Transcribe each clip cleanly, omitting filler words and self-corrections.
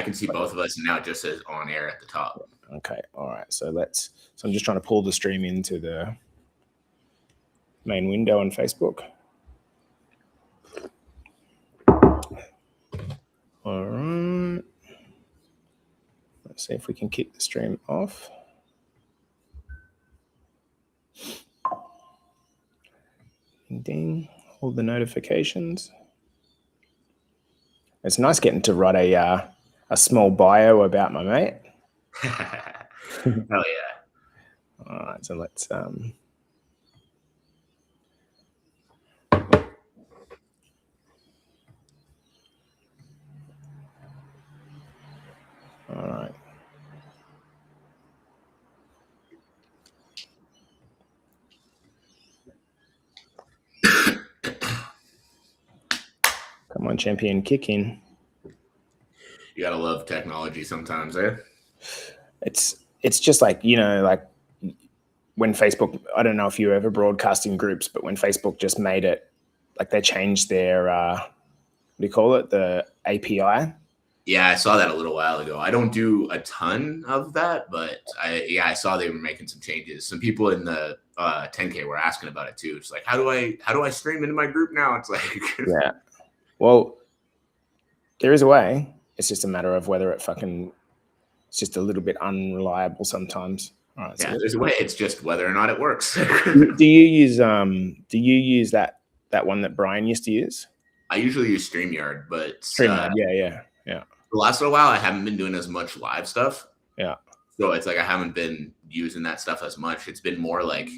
I can see both of us, and now it just says on air at the top. Okay, all right. So I'm just trying to pull the stream into the main window on Facebook. All right. Let's see if we can keep the stream off. Ding, ding. All the notifications. It's nice getting to write a small bio about my mate. Hell yeah. All right, so let's all right. Come on, champion, kick in. You gotta love technology sometimes, eh? It's just like, you know, like when Facebook, I don't know if you ever broadcast in groups, but when Facebook just made it, like they changed their, what do you call it? The API. Yeah, I saw that a little while ago. I don't do a ton of that, but I saw they were making some changes. Some people in the 10K were asking about it too. It's like, how do I stream into my group now? It's like, yeah. Well, there is a way. It's just a matter of whether it's just a little bit unreliable sometimes. All right, yeah, there's a way. It's just whether or not it works. Do you use that one that Brian used to use? I usually use StreamYard, but StreamYard, yeah. The last little while, I haven't been doing as much live stuff. Yeah. So it's like I haven't been using that stuff as much. It's been more like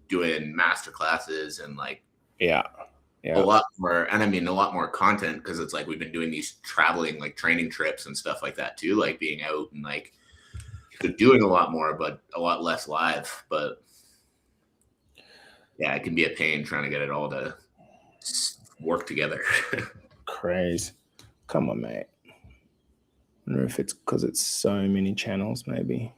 doing master classes and like a lot more, and I mean a lot more content, because it's like we've been doing these traveling like training trips and stuff like that too, like being out and like doing a lot more, but a lot less live. But yeah, it can be a pain trying to get it all to work together. Crazy. Come on, mate. I wonder if it's because it's so many channels, maybe.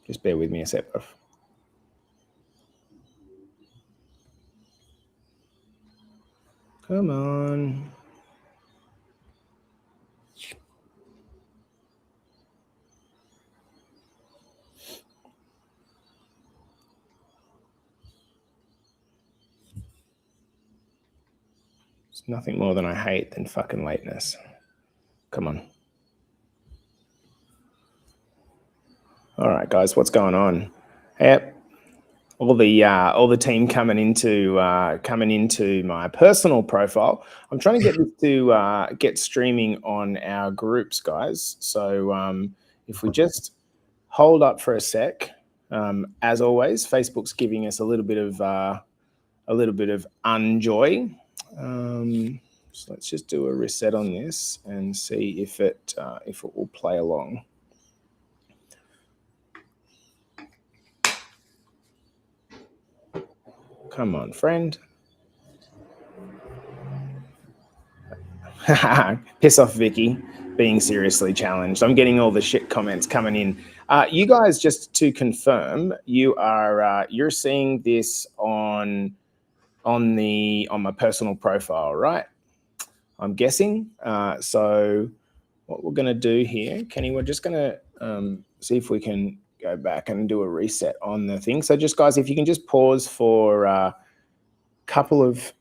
Just bear with me a sec, bro. Come on. It's nothing more than I hate than fucking lateness. Come on. All right, guys, what's going on? Yep. All the team coming into my personal profile. I'm trying to get this to get streaming on our groups, guys. So if we just hold up for a sec, as always, Facebook's giving us a little bit of unjoy. So let's just do a reset on this and see if it will play along. Come on, friend. Piss off, Vicky. Being seriously challenged. I'm getting all the shit comments coming in. You guys, just to confirm, you're seeing this on my personal profile, right? I'm guessing. So what we're going to do here, Kenny, we're just going to see if we can go back and do a reset on the thing. So just guys, if you can just pause for a couple of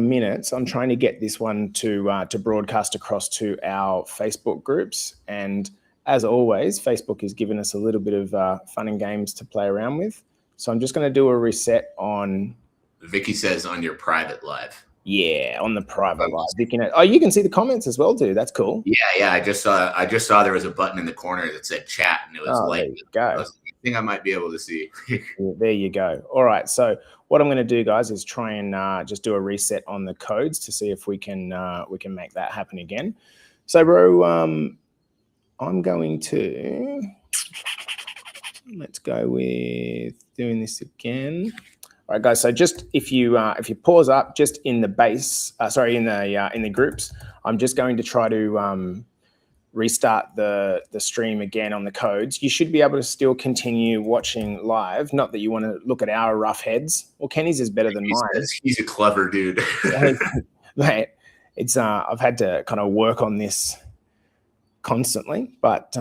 minutes. I'm trying to get this one to broadcast across to our Facebook groups. And as always, Facebook has given us a little bit of fun and games to play around with. So I'm just going to do a reset on. Vicky says on your private live. Yeah, on the private live. Oh, you can see the comments as well, dude. That's cool. Yeah. I just saw there was a button in the corner that said chat, and it was there you go. I think I might be able to see. There you go. All right. So what I'm going to do, guys, is try and just do a reset on the codes to see if we can make that happen again. So, bro, I'm going to let's go with doing this again. All right, guys. So just if you pause up, just in the base, in the groups, I'm just going to try to restart the stream again on the codes. You should be able to still continue watching live. Not that you want to look at our rough heads. Well, Kenny's is better than mine. He's a clever dude. Mate, it's I've had to kind of work on this constantly, but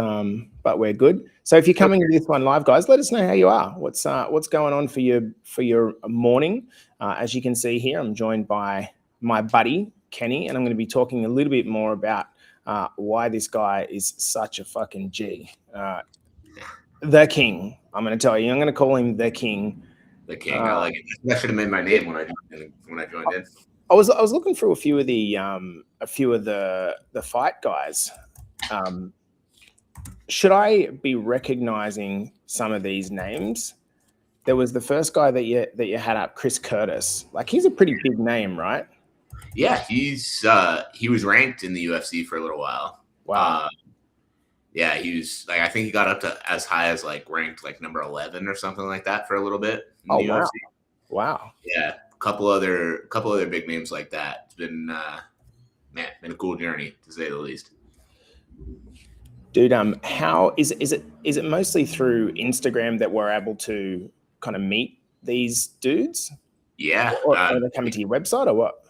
we're good. So if you're coming to this one live, guys, let us know how you are. What's going on for your morning? As you can see here, I'm joined by my buddy Kenny, and I'm going to be talking a little bit more about why this guy is such a fucking G. The King. I'm going to tell you. I'm going to call him the King. The King. I like it. That should have made my name when I joined in. I was looking through a few of the fight guys. Should I be recognizing some of these names? There was the first guy that you had up, Chris Curtis. Like, he's a pretty big name, right? Yeah, he was ranked in the UFC for a little while. Wow. Yeah, he was like, I think he got up to as high as like ranked like number 11 or something like that for a little bit in the UFC. Wow. Yeah, a couple other big names like that. It's been been a cool journey to say the least. Dude, how is it mostly through Instagram that we're able to kind of meet these dudes? Yeah. Or are they coming to your website or what?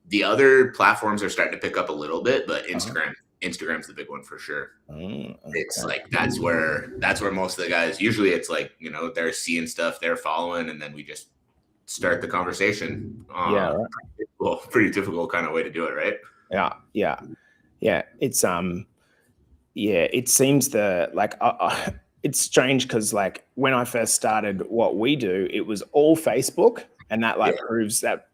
The other platforms are starting to pick up a little bit, but Instagram's the big one for sure. Okay. It's like that's where most of the guys, usually it's like, they're seeing stuff, they're following, and then we just start the conversation. Yeah, right. Pretty difficult kind of way to do it, right? Yeah. It's it seems it's strange because like when I first started what we do, it was all Facebook, and that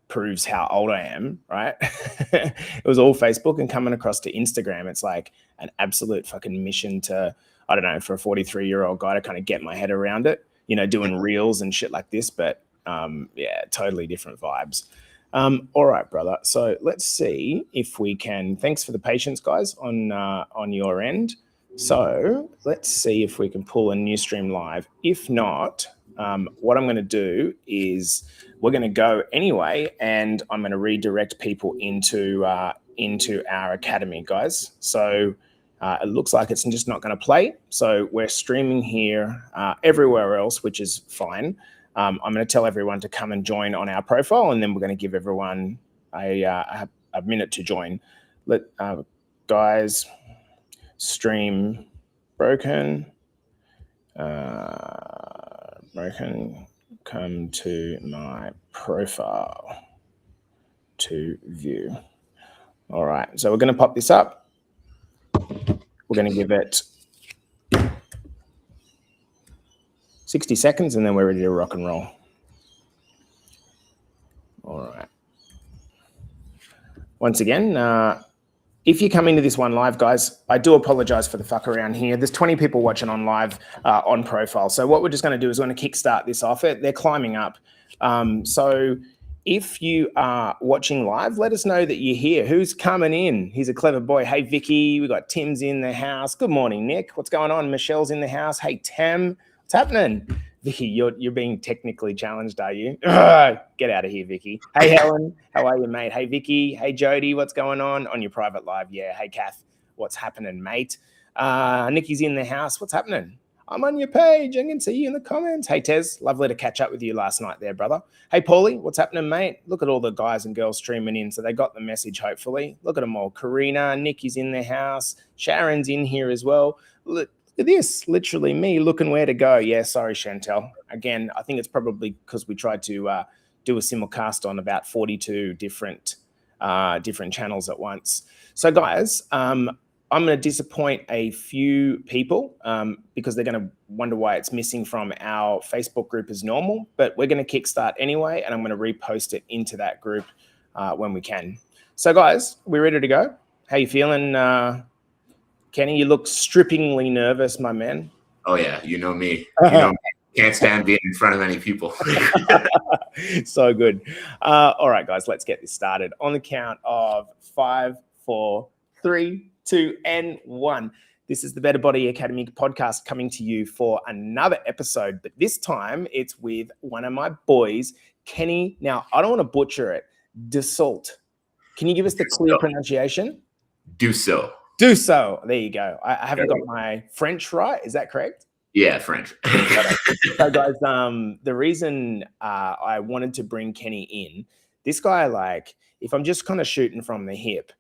proves how old I am, right? It was all Facebook, and coming across to Instagram, it's like an absolute fucking mission to, I don't know, for a 43-year-old guy to kind of get my head around it, doing reels and shit like this. But totally different vibes. All right, brother. So let's see if we can. Thanks for the patience, guys, on your end. So let's see if we can pull a new stream live. If not, what I'm going to do is we're going to go anyway, and I'm going to redirect people into our academy, guys. So it looks like it's just not going to play. So we're streaming here everywhere else, which is fine. I'm going to tell everyone to come and join on our profile, and then we're going to give everyone a minute to join. Guys, stream broken. Come to my profile to view. All right, so we're going to pop this up. We're going to give it 60 seconds, and then we're ready to rock and roll. All right. Once again, if you come into this one live, guys, I do apologize for the fuck around here. There's 20 people watching on live on profile. So what we're just going to do is we're going to kickstart this off. They're climbing up. So if you are watching live, let us know that you're here. Who's coming in? He's a clever boy. Hey, Vicky. We got Tim's in the house. Good morning, Nick. What's going on? Michelle's in the house. Hey, Tam. What's happening? Vicky, you're being technically challenged, are you? Get out of here, Vicky. Hey, Helen. How are you, mate? Hey, Vicky. Hey, Jody. What's going on your private live? Yeah. Hey, Kath. What's happening, mate? Nikki's in the house. What's happening? I'm on your page. I can see you in the comments. Hey, Tez. Lovely to catch up with you last night there, brother. Hey, Paulie. What's happening, mate? Look at all the guys and girls streaming in. So they got the message, hopefully. Look at them all. Karina. Nikki's in the house. Sharon's in here as well. Look at this, literally me looking where to go. Yeah, sorry, Chantel. Again, I think it's probably because we tried to do a simulcast on about 42 different channels at once. So, guys, I'm going to disappoint a few people because they're going to wonder why it's missing from our Facebook group as normal. But we're going to kickstart anyway, and I'm going to repost it into that group when we can. So, guys, we're ready to go. How you feeling? Kenny, you look strippingly nervous, my man. Oh, yeah. You know me. Can't stand being in front of many people. So good. All right, guys, let's get this started. On the count of 5, 4, 3, 2, and 1. This is the Better Body Academy podcast coming to you for another episode, but this time it's with one of my boys, Kenny. Now, I don't want to butcher it. Dusseault. Can you give us the clear pronunciation? Dusseault. Dusseault. There you go. I haven't got my French right. Is that correct? Yeah, French. So, guys, the reason I wanted to bring Kenny in, this guy, like, if I'm just kind of shooting from the hip,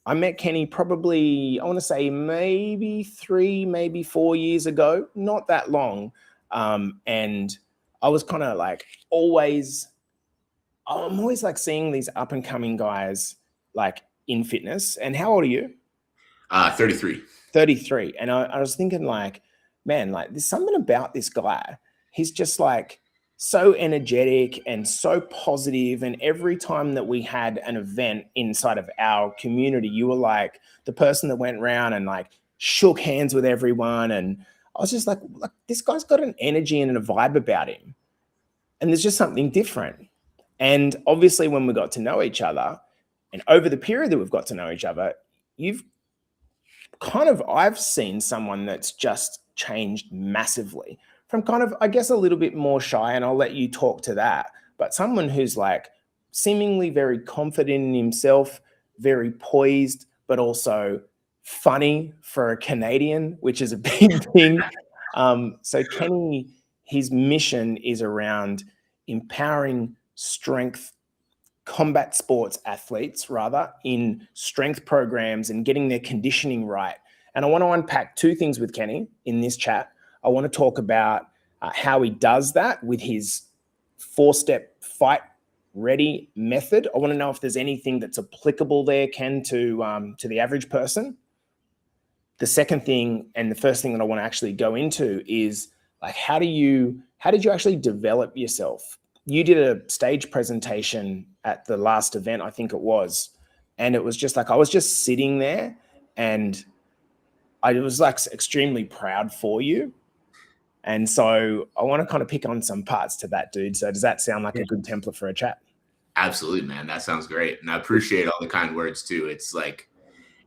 I met Kenny probably, I want to say maybe 3, maybe 4 years ago, not that long. And I was kind of like I'm always like seeing these up and coming guys like in fitness. And how old are you? 33. 33. And I was thinking like, man, like there's something about this guy. He's just like so energetic and so positive. And every time that we had an event inside of our community, you were like the person that went around and like shook hands with everyone. And I was just like this guy's got an energy and a vibe about him. And there's just something different. And obviously, when we got to know each other, and over the period that we've got to know each other, you've I've seen someone that's just changed massively from kind of, I guess, a little bit more shy, and I'll let you talk to that, but someone who's like seemingly very confident in himself, very poised, but also funny for a Canadian, which is a big thing. So Kenny, his mission is around empowering combat sports athletes rather in strength programs and getting their conditioning right. And I want to unpack two things with Kenny in this chat. I want to talk about how he does that with his 4-step fight ready method. I want to know if there's anything that's applicable there, Ken, to the average person. The second thing, and the first thing that I want to actually go into, is like how did you actually develop yourself? You did a stage presentation at the last event, I think it was, and it was just like I was just sitting there, and I was like extremely proud for you. And so I want to kind of pick on some parts to that, dude. So does that sound like a good template for a chat? Absolutely, man. That sounds great. And I appreciate all the kind words too. It's like,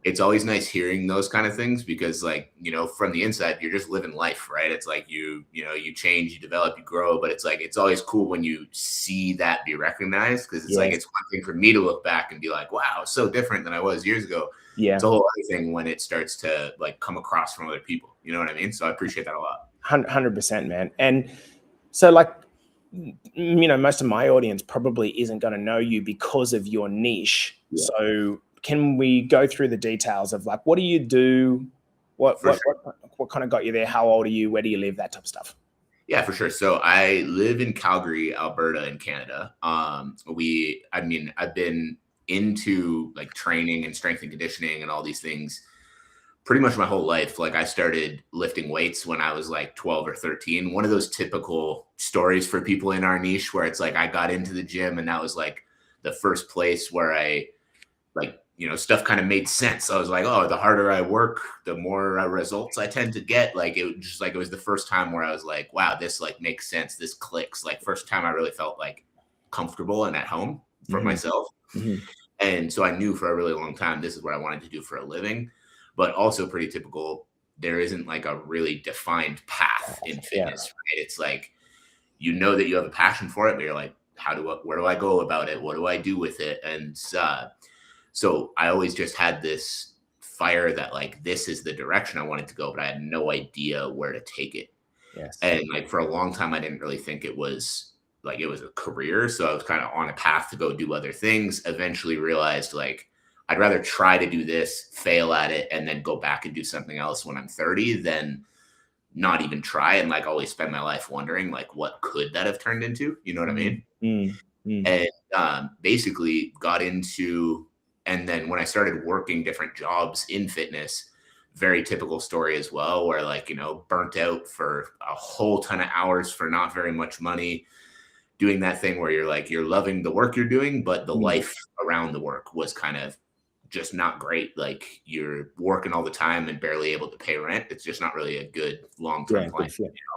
it's always nice hearing those kind of things because like, from the inside, you're just living life, right? It's like you change, you develop, you grow, but it's like, it's always cool when you see that be recognized. Cause it's like, it's one thing for me to look back and be like, wow, so different than I was years ago. Yeah. It's a whole other thing when it starts to like come across from other people. You know what I mean? So I appreciate that a lot. 100%, man. And so like, most of my audience probably isn't going to know you because of your niche. Yeah. So can we go through the details of like, what do you do? What kind of got you there? How old are you? Where do you live? That type of stuff. Yeah, for sure. So I live in Calgary, Alberta in Canada. I've been into like training and strength and conditioning and all these things pretty much my whole life. Like I started lifting weights when I was like 12 or 13. One of those typical stories for people in our niche where it's like I got into the gym and that was like the first place where I like, stuff kind of made sense. I was like, oh, the harder I work, the more results I tend to get. Like it was the first time where I was like, wow, this like makes sense. This clicks. Like first time I really felt like comfortable and at home for myself. Mm-hmm. And so I knew for a really long time, this is what I wanted to do for a living. But also pretty typical, there isn't like a really defined path in fitness, right? It's like, that you have a passion for it, but you're like, where do I go about it? What do I do with it? And so I always just had this fire that like, this is the direction I wanted to go, but I had no idea where to take it. Yes. And like for a long time, I didn't really think it was a career. So I was kind of on a path to go do other things, eventually realized like, I'd rather try to do this, fail at it, and then go back and do something else when I'm 30 than not even try and like always spend my life wondering like what could that have turned into? You know what I mean? And basically got into, and then when I started working different jobs in fitness, very typical story as well, where like, burnt out for a whole ton of hours for not very much money, doing that thing where you're loving the work you're doing, but the life around the work was kind of just not great. Like you're working all the time and barely able to pay rent. It's just not really a good long-term plan.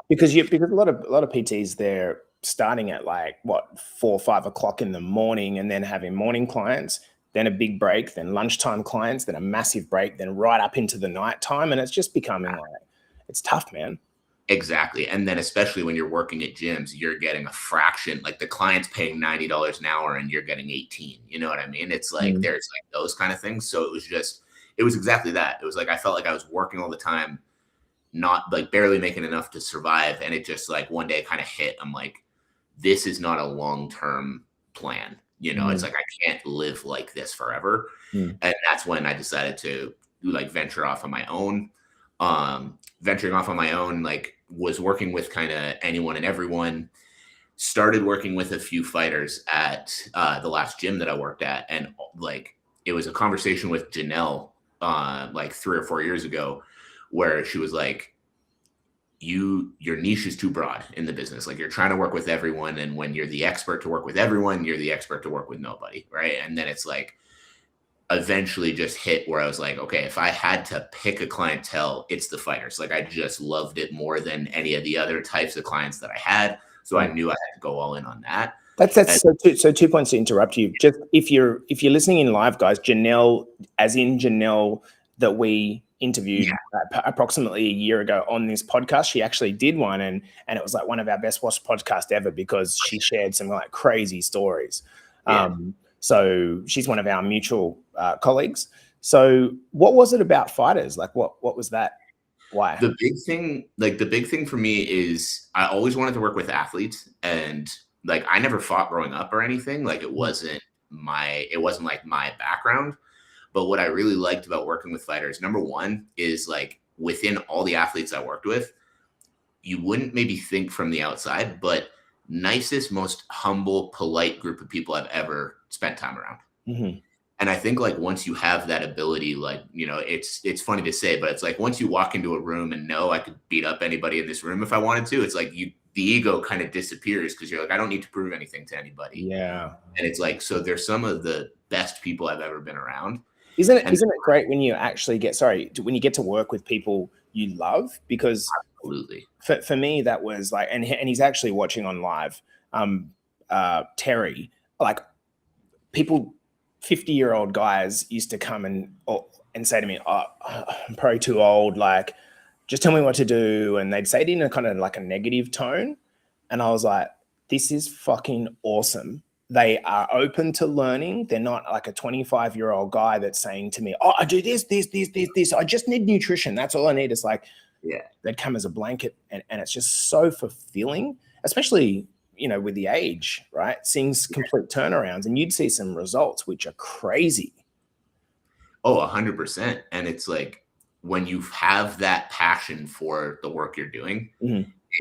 Because a lot of PTs, they're starting at like 4 or 5 o'clock in the morning and then having morning clients, then a big break, then lunchtime clients, then a massive break, then right up into the nighttime. And it's just becoming like, it's tough, man. Exactly. And then especially when you're working at gyms, you're getting a fraction, like the client's paying $90 an hour and you're getting 18. You know what I mean? It's like, there's like those kind of things. So it was exactly that. It was like, I felt like I was working all the time, not like barely making enough to survive. And it just like one day kind of hit. I'm like, this is not a long-term plan. You know, it's like I can't live like this forever. And that's when I decided to like venture off on my own. Venturing off on my own, like was working with kind of anyone and everyone. Started working with a few fighters at the last gym that I worked at, and like it was a conversation with Janelle like 3 or 4 years ago, where she was like, your niche is too broad in the business. Like you're trying to work with everyone, and when you're the expert to work with everyone, you're the expert to work with nobody, right? And then it's like eventually just hit where I was like, okay, if I had to pick a clientele, it's the fighters. Like I just loved it more than any of the other types of clients that I had. So I knew I had to go all in on that. So 2 points to interrupt you. Just if you're listening in live, guys, Janelle, as in Janelle that we interviewed approximately a year ago on this podcast, she actually did one, and it was like one of our best watched podcasts ever because she shared some like crazy stories. So she's one of our mutual colleagues. So what was it about fighters? Like what was that? Why? The big thing for me is I always wanted to work with athletes, and like I never fought growing up or anything. Like it wasn't like my background. But what I really liked about working with fighters, number one, is like within all the athletes I worked with, you wouldn't maybe think from the outside, but nicest, most humble, polite group of people I've ever spent time around. And I think like once you have that ability, like, you know, it's funny to say, but it's like once you walk into a room and know I could beat up anybody in this room if I wanted to, it's like the ego kind of disappears because you're like, I don't need to prove anything to anybody. Yeah. And it's like, so they're some of the best people I've ever been around. Isn't it great when you actually when you get to work with people you love? Because absolutely, for me, that was like, and he's actually watching on live, Terry, like people, 50-year-old guys used to come and say to me, oh, I'm probably too old. Like, just tell me what to do. And they'd say it in a kind of like a negative tone. And I was like, this is fucking awesome. They are open to learning. They're not like a 25-year-old guy that's saying to me, oh, I do this. I just need nutrition. That's all I need. It's like, they'd come as a blanket. And it's just so fulfilling, especially, you know, with the age, right? Seeing complete turnarounds, and you'd see some results which are crazy. Oh, 100%. And it's like, when you have that passion for the work you're doing,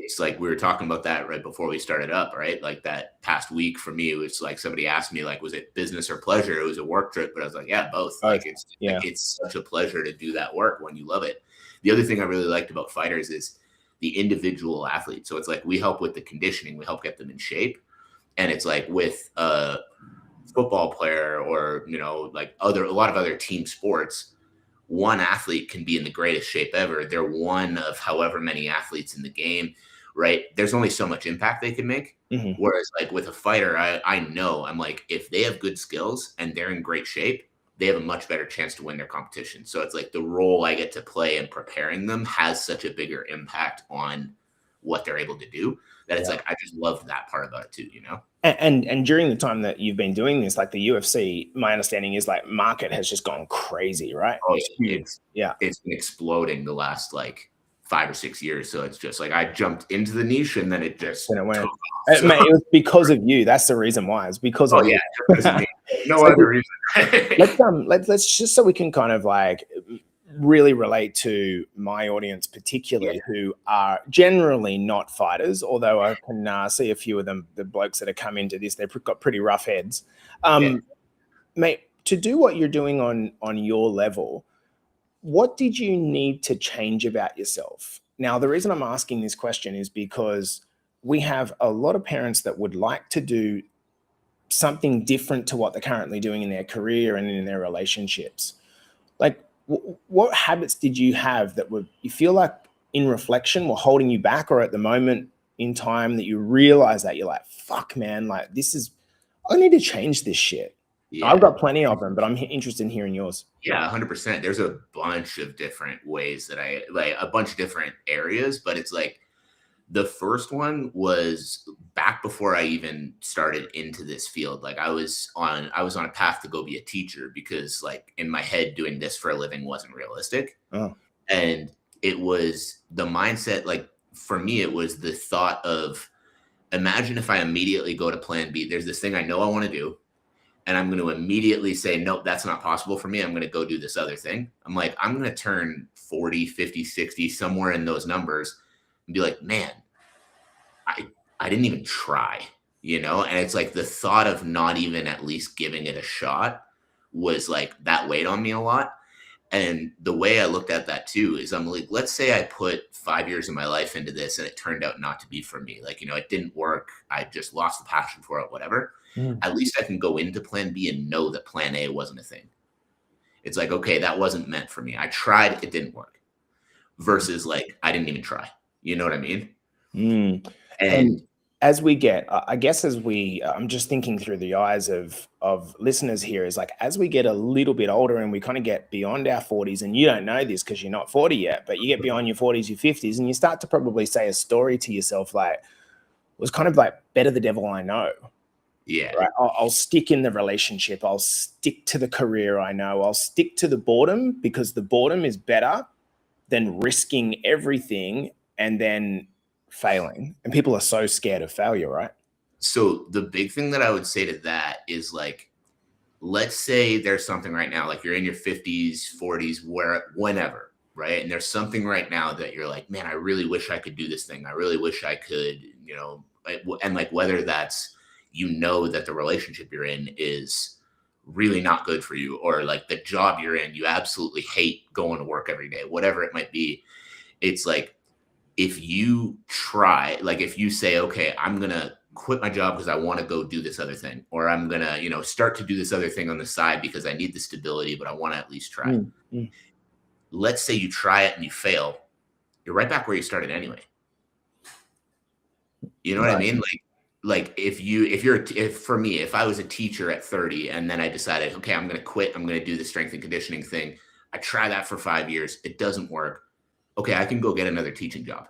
it's like, we were talking about that right before we started up, right? Like that past week for me, it was like somebody asked me, like, was it business or pleasure? It was a work trip, but I was like, yeah, both. Like it's such a pleasure to do that work when you love it. The other thing I really liked about fighters is the individual athlete. So it's like, we help with the conditioning, we help get them in shape. And it's like with a football player or, you know, like a lot of other team sports, one athlete can be in the greatest shape ever. They're one of however many athletes in the game, right? There's only so much impact they can make. Whereas like with a fighter, I know, I'm like, if they have good skills and they're in great shape, they have a much better chance to win their competition. So it's like the role I get to play in preparing them has such a bigger impact on what they're able to do that it's like, I just love that part about it too, you know? And during the time that you've been doing this, like the UFC, my understanding is like market has just gone crazy, right? Oh, it's been exploding the last like 5 or 6 years. So it's just like I jumped into the niche and then it just went. Mate, it was because of you. That's the reason why. It's because of you. Because of me. No other reason. let's just so we can kind of like really relate to my audience, particularly who are generally not fighters, although I can see a few of them, the blokes that have come into this, they've got pretty rough heads. Mate, to do what you're doing on your level, what did you need to change about yourself? Now, the reason I'm asking this question is because we have a lot of parents that would like to do something different to what they're currently doing in their career and in their relationships. Like, what habits did you have that you feel like in reflection were holding you back, or at the moment in time that you realize that you're like, fuck man, like I need to change this shit. I've got plenty of them, but I'm interested in hearing yours. Yeah, 100%. There's a bunch of different ways that I like, a bunch of different areas, but it's like the first one was back before I even started into this field. Like I was on a path to go be a teacher because like in my head doing this for a living wasn't realistic. And it was the mindset, like for me, it was the thought of, imagine if I immediately go to plan B. There's this thing I know I want to do. and I'm going to immediately say, nope, that's not possible for me. I'm going to go do this other thing. I'm like, I'm going to turn 40, 50, 60, somewhere in those numbers and be like, man, I didn't even try, And it's like the thought of not even at least giving it a shot was like that weighed on me a lot. And the way I looked at that too is I'm like, let's say I put 5 years of my life into this and it turned out not to be for me. Like, it didn't work. I just lost the passion for it, whatever. At least I can go into plan B and know that plan A wasn't a thing. It's like, okay, that wasn't meant for me. I tried, it didn't work. Versus like, I didn't even try. You know what I mean? And as we get, I guess I'm just thinking through the eyes of listeners here, is like, as we get a little bit older and we kind of get beyond our 40s, and you don't know this because you're not 40 yet, but you get beyond your 40s, your 50s, and you start to probably say a story to yourself like, it was kind of like, better the devil I know. Yeah. Right. I'll stick in the relationship. I'll stick to the career I know. I'll stick to the boredom because the boredom is better than risking everything and then failing. And people are so scared of failure, right? So the big thing that I would say to that is like, let's say there's something right now, like you're in your 50s, 40s, whenever, right? And there's something right now that you're like, man, I really wish I could do this thing. I really wish I could, and like whether that's, that the relationship you're in is really not good for you, or like the job you're in, you absolutely hate going to work every day, whatever it might be. It's like, if you try, like if you say, okay, I'm going to quit my job because I want to go do this other thing, or I'm going to, start to do this other thing on the side because I need the stability, but I want to at least try. Let's say you try it and you fail. You're right back where you started anyway. You know what I mean? Like if for me, if I was a teacher at 30 and then I decided, okay, I'm going to quit, I'm going to do the strength and conditioning thing. I try that for 5 years. It doesn't work. Okay, I can go get another teaching job.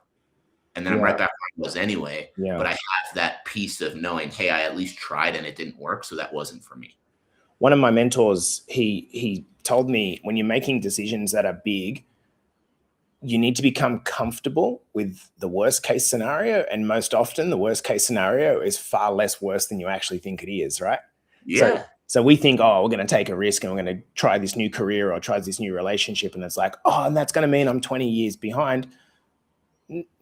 And then I'm right back where I was anyway. But I have that piece of knowing, hey, I at least tried and it didn't work. So that wasn't for me. One of my mentors, he told me, when you're making decisions that are big, you need to become comfortable with the worst case scenario. And most often the worst case scenario is far less worse than you actually think it is, right? Yeah. So we think, oh, we're going to take a risk and we're going to try this new career or try this new relationship. And it's like, oh, and that's going to mean I'm 20 years behind.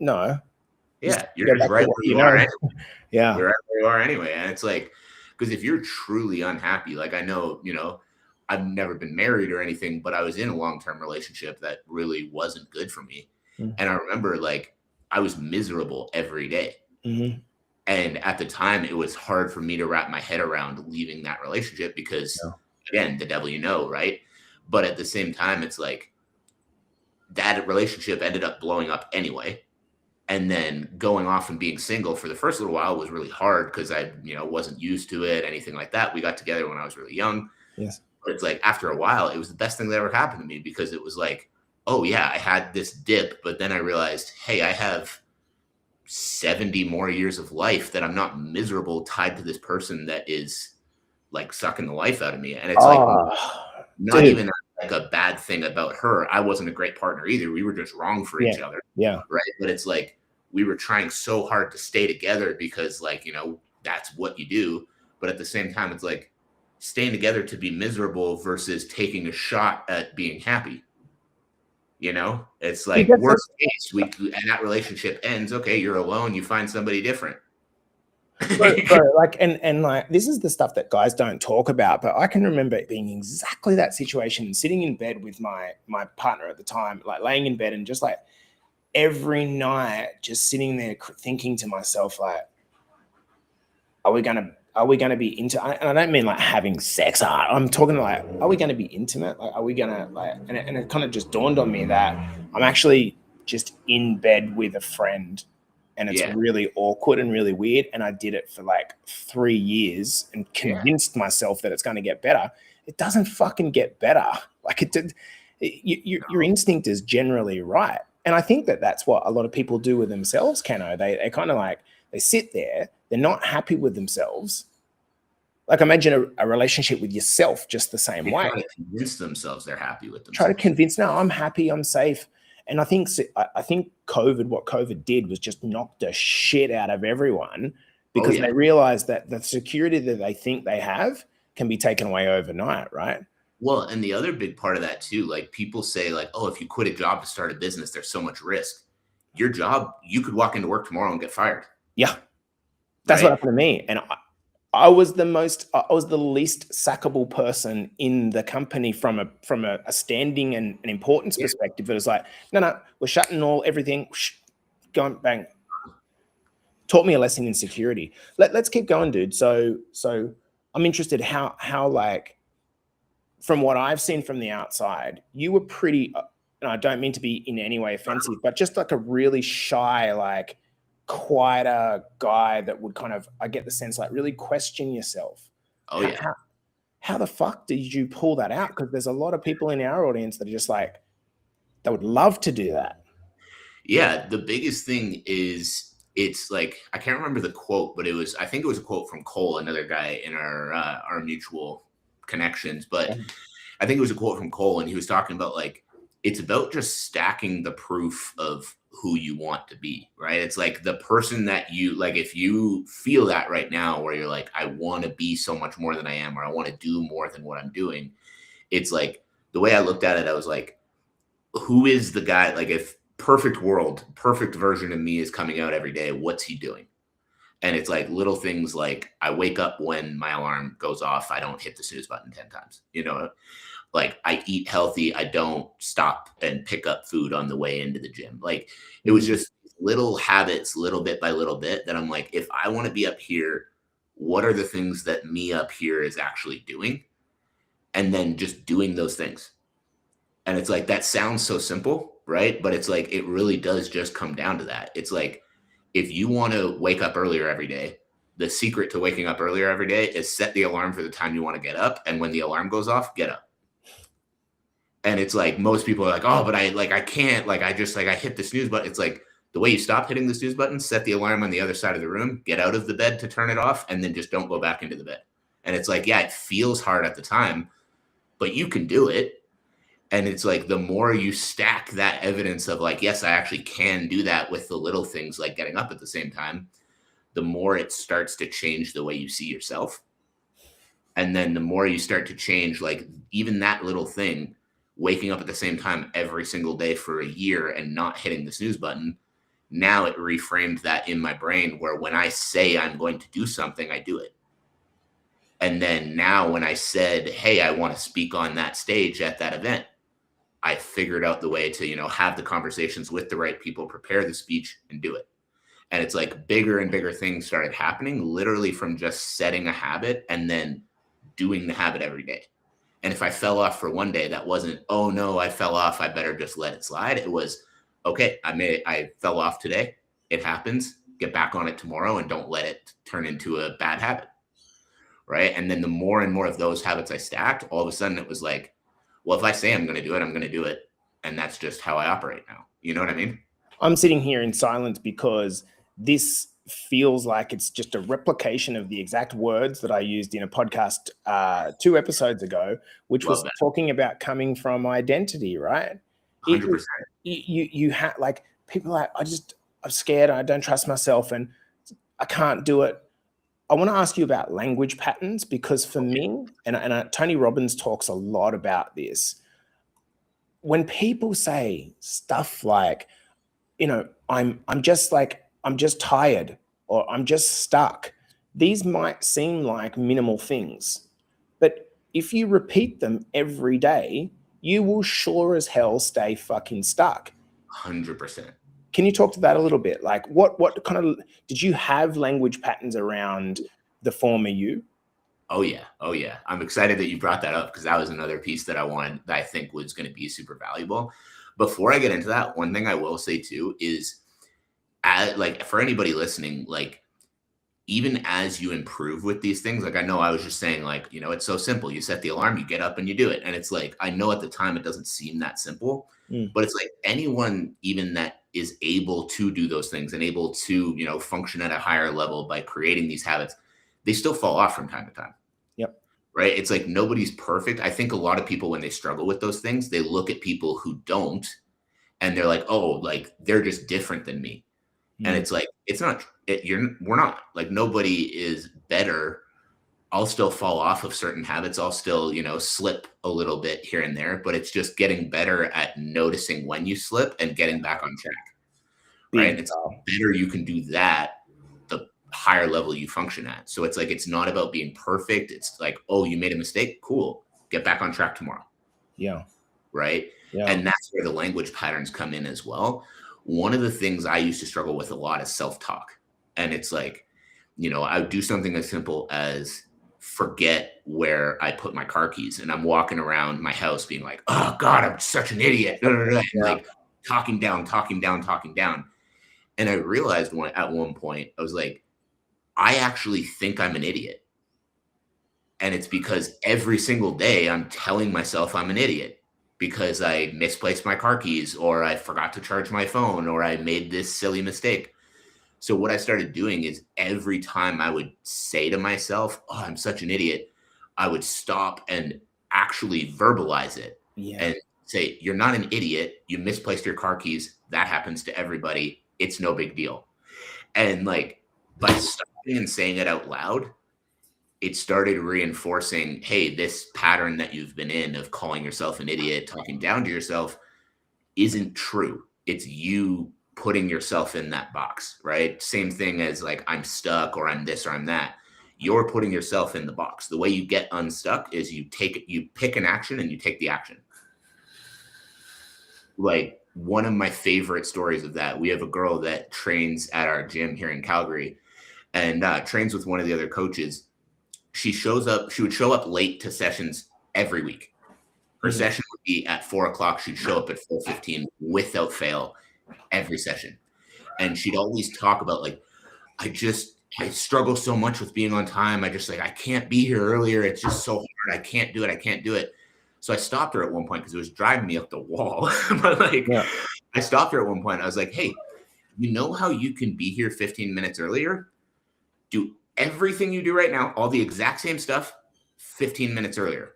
No. Yeah. You're just right where you are anyway. Yeah. You're right where you are anyway. And it's like, because if you're truly unhappy, like I know, I've never been married or anything, but I was in a long-term relationship that really wasn't good for me. And I remember like I was miserable every day. And at the time it was hard for me to wrap my head around leaving that relationship because again, the devil, right? But at the same time, it's like that relationship ended up blowing up anyway. And then going off and being single for the first little while was really hard because I, wasn't used to it, anything like that. We got together when I was really young. Yes. But it's like after a while, it was the best thing that ever happened to me because it was like, oh yeah, I had this dip, but then I realized, hey, I have 70 more years of life that I'm not miserable tied to this person that is like sucking the life out of me. And it's not even like a bad thing about her. I wasn't a great partner either. We were just wrong for each other. Yeah. Right. But it's like, we were trying so hard to stay together because like, that's what you do. But at the same time, it's like staying together to be miserable versus taking a shot at being happy. It's like worst case, and that relationship ends. Okay, you're alone. You find somebody different. Bro, like, and like, this is the stuff that guys don't talk about. But I can remember it being exactly that situation, sitting in bed with my partner at the time, like laying in bed and just like every night, just sitting there thinking to myself, like, are we gonna be into? And I don't mean like having sex. I'm talking like, are we gonna be intimate? Like, are we gonna like? And it kind of just dawned on me that I'm actually just in bed with a friend, and it's really awkward and really weird. And I did it for like 3 years and convinced myself that it's going to get better. It doesn't fucking get better. Like it did. Your instinct is generally right, and I think that that's what a lot of people do with themselves. Keno, they kind of like they sit there. They're not happy with themselves. Like imagine a relationship with yourself just the same way. Try to convince themselves they're happy with themselves. Try to convince, no, I'm happy, I'm safe. And I think what COVID did was just knock the shit out of everyone because they realized that the security that they think they have can be taken away overnight, right? Well, and the other big part of that too, like people say like, oh, if you quit a job to start a business, there's so much risk. Your job, you could walk into work tomorrow and get fired. Yeah. That's what Right? happened to me. And I was the least sackable person in the company from a standing and an importance perspective. It was like, no, we're shutting everything, going bang. Taught me a lesson in security. Let's keep going, dude. So I'm interested how like, from what I've seen from the outside, you were pretty, and I don't mean to be in any way offensive, but just like a really shy, like quieter guy that would kind of, I get the sense, like really question yourself. Oh yeah. How the fuck did you pull that out? Because there's a lot of people in our audience that are just like, they would love to do that. Yeah, the biggest thing is it's like I can't remember the quote, but I think it was a quote from Cole, another guy in our mutual connections, but I think it was a quote from Cole, and he was talking about like it's about just stacking the proof of who you want to be, right? It's like the person that you like, if you feel that right now where you're like, I want to be so much more than I am, or I want to do more than what I'm doing. It's like the way I looked at it, I was like, who is the guy? Like if perfect world, perfect version of me is coming out every day, what's he doing? And it's like little things like I wake up when my alarm goes off. I don't hit the snooze button 10 times, like I eat healthy. I don't stop and pick up food on the way into the gym. Like it was just little habits, little bit by little bit that I'm like, if I want to be up here, what are the things that me up here is actually doing? And then just doing those things. And it's like, that sounds so simple, right? But it's like, it really does just come down to that. It's like, if you want to wake up earlier every day, the secret to waking up earlier every day is set the alarm for the time you want to get up. And when the alarm goes off, get up. And it's like, most people are like, oh, but I can't, like, I hit the snooze button. It's like the way you stop hitting the snooze button, set the alarm on the other side of the room, get out of the bed to turn it off, and then just don't go back into the bed. And it's like, yeah, it feels hard at the time, but you can do it. And it's like, the more you stack that evidence of like, yes, I actually can do that with the little things like getting up at the same time, the more it starts to change the way you see yourself. And then the more you start to change, like even that little thing, waking up at the same time every single day for a year and not hitting the snooze button, now it reframed that in my brain where when I say I'm going to do something, I do it. And then now when I said, hey, I want to speak on that stage at that event, I figured out the way to, have the conversations with the right people, prepare the speech and do it. And it's like bigger and bigger things started happening literally from just setting a habit and then doing the habit every day. And if I fell off for one day, that wasn't, oh no, I fell off, I better just let it slide. It was, okay, I fell off today. It happens. Get back on it tomorrow and don't let it turn into a bad habit. Right. And then the more and more of those habits I stacked, all of a sudden it was like, well, if I say I'm going to do it, I'm going to do it. And that's just how I operate now. You know what I mean? I'm sitting here in silence because this feels like it's just a replication of the exact words that I used in a podcast 2 episodes ago, which Love was that. talking about coming from identity, right? 100%. You have like people are like, I'm scared. I don't trust myself and I can't do it. I want to ask you about language patterns because for me, and Tony Robbins talks a lot about this. When people say stuff like, I'm just tired or I'm just stuck, these might seem like minimal things, but if you repeat them every day, you will sure as hell stay fucking stuck. 100%. Can you talk to that a little bit? Like what kind of, did you have language patterns around the former you? Oh yeah. I'm excited that you brought that up because that was another piece that I think was going to be super valuable. Before I get into that, one thing I will say too is like for anybody listening, like even as you improve with these things, like I know I was just saying like, it's so simple. You set the alarm, you get up and you do it. And it's like, I know at the time it doesn't seem that simple, but it's like anyone even that is able to do those things and able to, function at a higher level by creating these habits, they still fall off from time to time. Yep. Right. It's like nobody's perfect. I think a lot of people, when they struggle with those things, they look at people who don't and they're like, oh, like they're just different than me. And it's like, it's not, we're not like, nobody is better I'll still fall off of certain habits. I'll still, slip a little bit here and there, but it's just getting better at noticing when you slip and getting back on track. Right. Big And it's style. better you can do that, the higher level you function at. So it's like, it's not about being perfect. It's like, oh, you made a mistake. Cool. Get back on track tomorrow. Yeah. Right. Yeah. And that's where the language patterns come in as well. One of the things I used to struggle with a lot is self-talk. And it's like, I would do something as simple as forget where I put my car keys. And I'm walking around my house being like, oh God, I'm such an idiot. And like talking down. And I realized at one point, I was like, I actually think I'm an idiot. And it's because every single day I'm telling myself I'm an idiot because I misplaced my car keys, or I forgot to charge my phone, or I made this silly mistake. So what I started doing is every time I would say to myself, oh, I'm such an idiot, I would stop and actually verbalize it and say, you're not an idiot. You misplaced your car keys. That happens to everybody. It's no big deal. And like by stopping and saying it out loud, it started reinforcing, hey, this pattern that you've been in of calling yourself an idiot, talking down to yourself, isn't true. It's you putting yourself in that box, right? Same thing as like, I'm stuck, or I'm this, or I'm that. You're putting yourself in the box. The way you get unstuck is you pick an action and you take the action. Like one of my favorite stories of that, we have a girl that trains at our gym here in Calgary and trains with one of the other coaches. She would show up late to sessions every week. Her session would be at 4:00. She'd show up at 4:15 without fail every session. And she'd always talk about like, I struggle so much with being on time. I can't be here earlier. It's just so hard. I can't do it. So I stopped her at one point because it was driving me up the wall. But I stopped her at one point. I was like, hey, you know how you can be here 15 minutes earlier? Do everything you do right now, all the exact same stuff, 15 minutes earlier.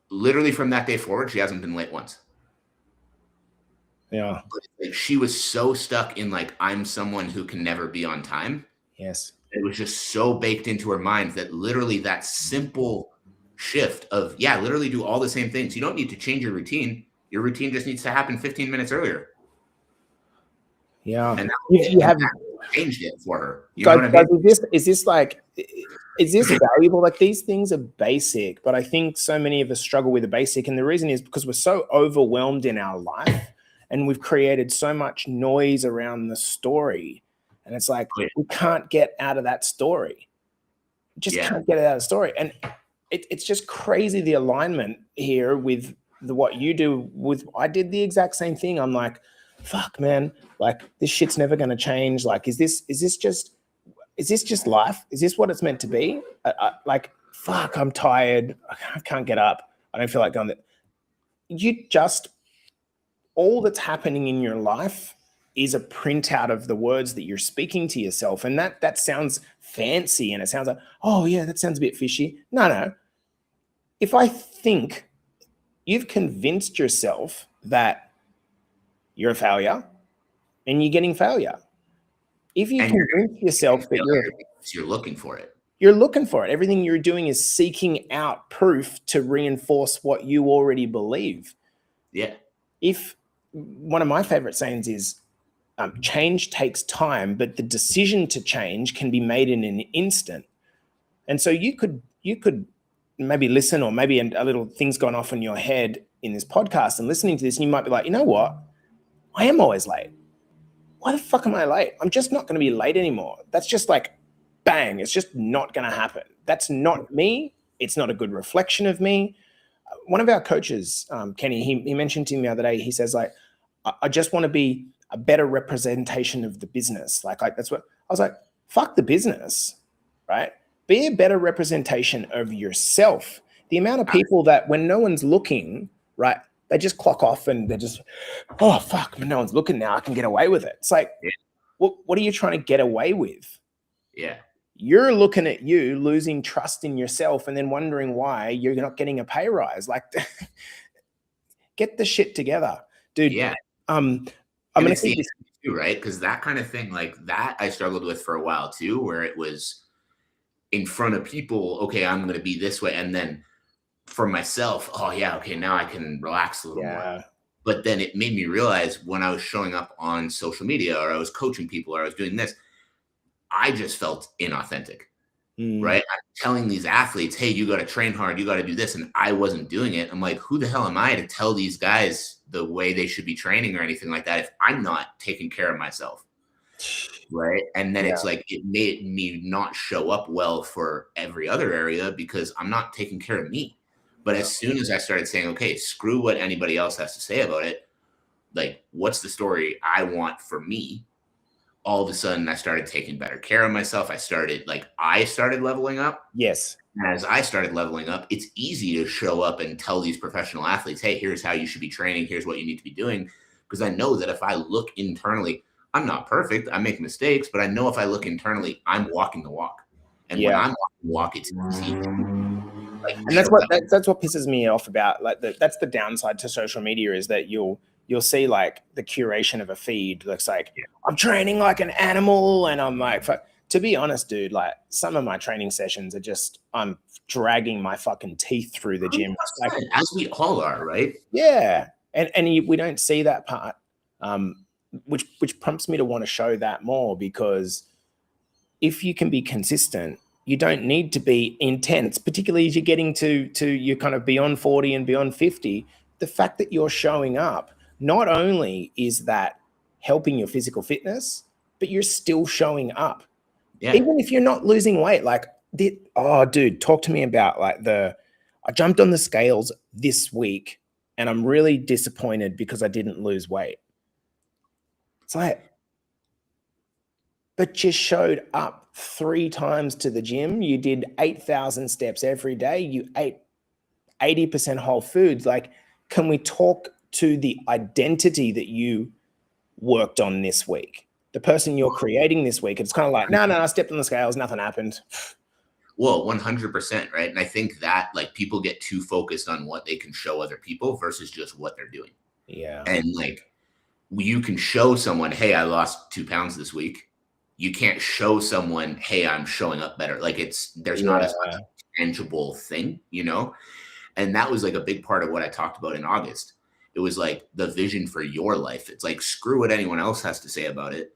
Literally from that day forward, she hasn't been late once. Yeah. But like, she was so stuck in like, I'm someone who can never be on time. Yes. It was just so baked into her mind that literally that simple shift of, literally do all the same things. You don't need to change your routine. Your routine just needs to happen 15 minutes earlier. Yeah. And you have changed it for her. You know what I mean? Is this valuable? Like these things are basic, but I think so many of us struggle with the basic. And the reason is because we're so overwhelmed in our life and we've created so much noise around the story. And it's like, we can't get out of that story. Just can't get out of the story. And it's just crazy, the alignment here with what you do with, I did the exact same thing. I'm like, fuck, man, like this shit's never going to change. Like, is this just life? Is this what it's meant to be? Like, fuck, I'm tired. I can't get up. I don't feel like going there. All that's happening in your life is a printout of the words that you're speaking to yourself. And that sounds fancy and it sounds like, oh yeah, that sounds a bit fishy. No. If I think you've convinced yourself that you're a failure and you're getting failure, if you convince yourself that you're looking for it, everything you're doing is seeking out proof to reinforce what you already believe. Yeah. If one of my favorite sayings is, change takes time, but the decision to change can be made in an instant. And so you could maybe listen, or maybe a little thing's gone off in your head in this podcast and listening to this, and you might be like, you know what? I am always late. Why the fuck am I late? I'm just not going to be late anymore. That's just like, bang, it's just not going to happen. That's not me. It's not a good reflection of me. One of our coaches, Kenny, he mentioned to me the other day, he says like, I just want to be a better representation of the business. Like that's what I was like, fuck the business, right? Be a better representation of yourself. The amount of people that when no one's looking, right, they just clock off and they're just, oh, fuck, when no one's looking now, I can get away with it. It's like, what are you trying to get away with? Yeah. You're looking at you losing trust in yourself and then wondering why you're not getting a pay rise. Like, get the shit together, dude. Yeah. I'm going to see this. too, right? Because that kind of thing, like that, I struggled with for a while too, where it was in front of people. Okay, I'm going to be this way, and then for myself, oh yeah, okay, now I can relax a little more. Yeah. But then it made me realize when I was showing up on social media or I was coaching people or I was doing this, I just felt inauthentic, Mm. right? I'm telling these athletes, hey, you got to train hard, you got to do this. And I wasn't doing it. I'm like, who the hell am I to tell these guys the way they should be training or anything like that if I'm not taking care of myself? Right. And then Yeah. it's like it made me not show up well for every other area because I'm not taking care of me. But Yeah. as soon as I started saying, okay, screw what anybody else has to say about it, like, what's the story I want for me? All of a sudden, I started taking better care of myself. I started leveling up. Yes. And as I started leveling up, it's easy to show up and tell these professional athletes, hey, here's how you should be training. Here's what you need to be doing. Because I know that if I look internally, I'm not perfect. I make mistakes, but I know if I look internally, I'm walking the walk. And when Yeah. I'm walking the walk, it's easy to like And that's show what up. that's what pisses me off about like that's the downside to social media is that you'll see like the curation of a feed looks like I'm training like an animal and I'm like to be honest, dude, like some of my training sessions are just I'm dragging my fucking teeth through the gym. Like, 100%, as we all are, right? yeah, and we don't see that part, which prompts me to want to show that more because if you can be consistent, you don't need to be intense, particularly as you're getting to you're kind of beyond 40 and beyond 50. The fact that you're showing up, not only is that helping your physical fitness, but you're still showing up. Yeah. Even if you're not losing weight, like, oh, dude, talk to me about like I jumped on the scales this week and I'm really disappointed because I didn't lose weight. It's like, but you showed up 3 times to the gym. You did 8,000 steps every day. You ate 80% whole foods. Like, can we talk to the identity that you worked on this week? The person you're creating this week, it's kind of like, no, I stepped on the scales, nothing happened. Well, 100%, right? And I think that like people get too focused on what they can show other people versus just what they're doing. Yeah. And like you can show someone, hey, I lost 2 pounds this week. You can't show someone, hey, I'm showing up better. Like there's not as much tangible thing, you know? And that was like a big part of what I talked about in August. It was like the vision for your life. It's like, screw what anyone else has to say about it.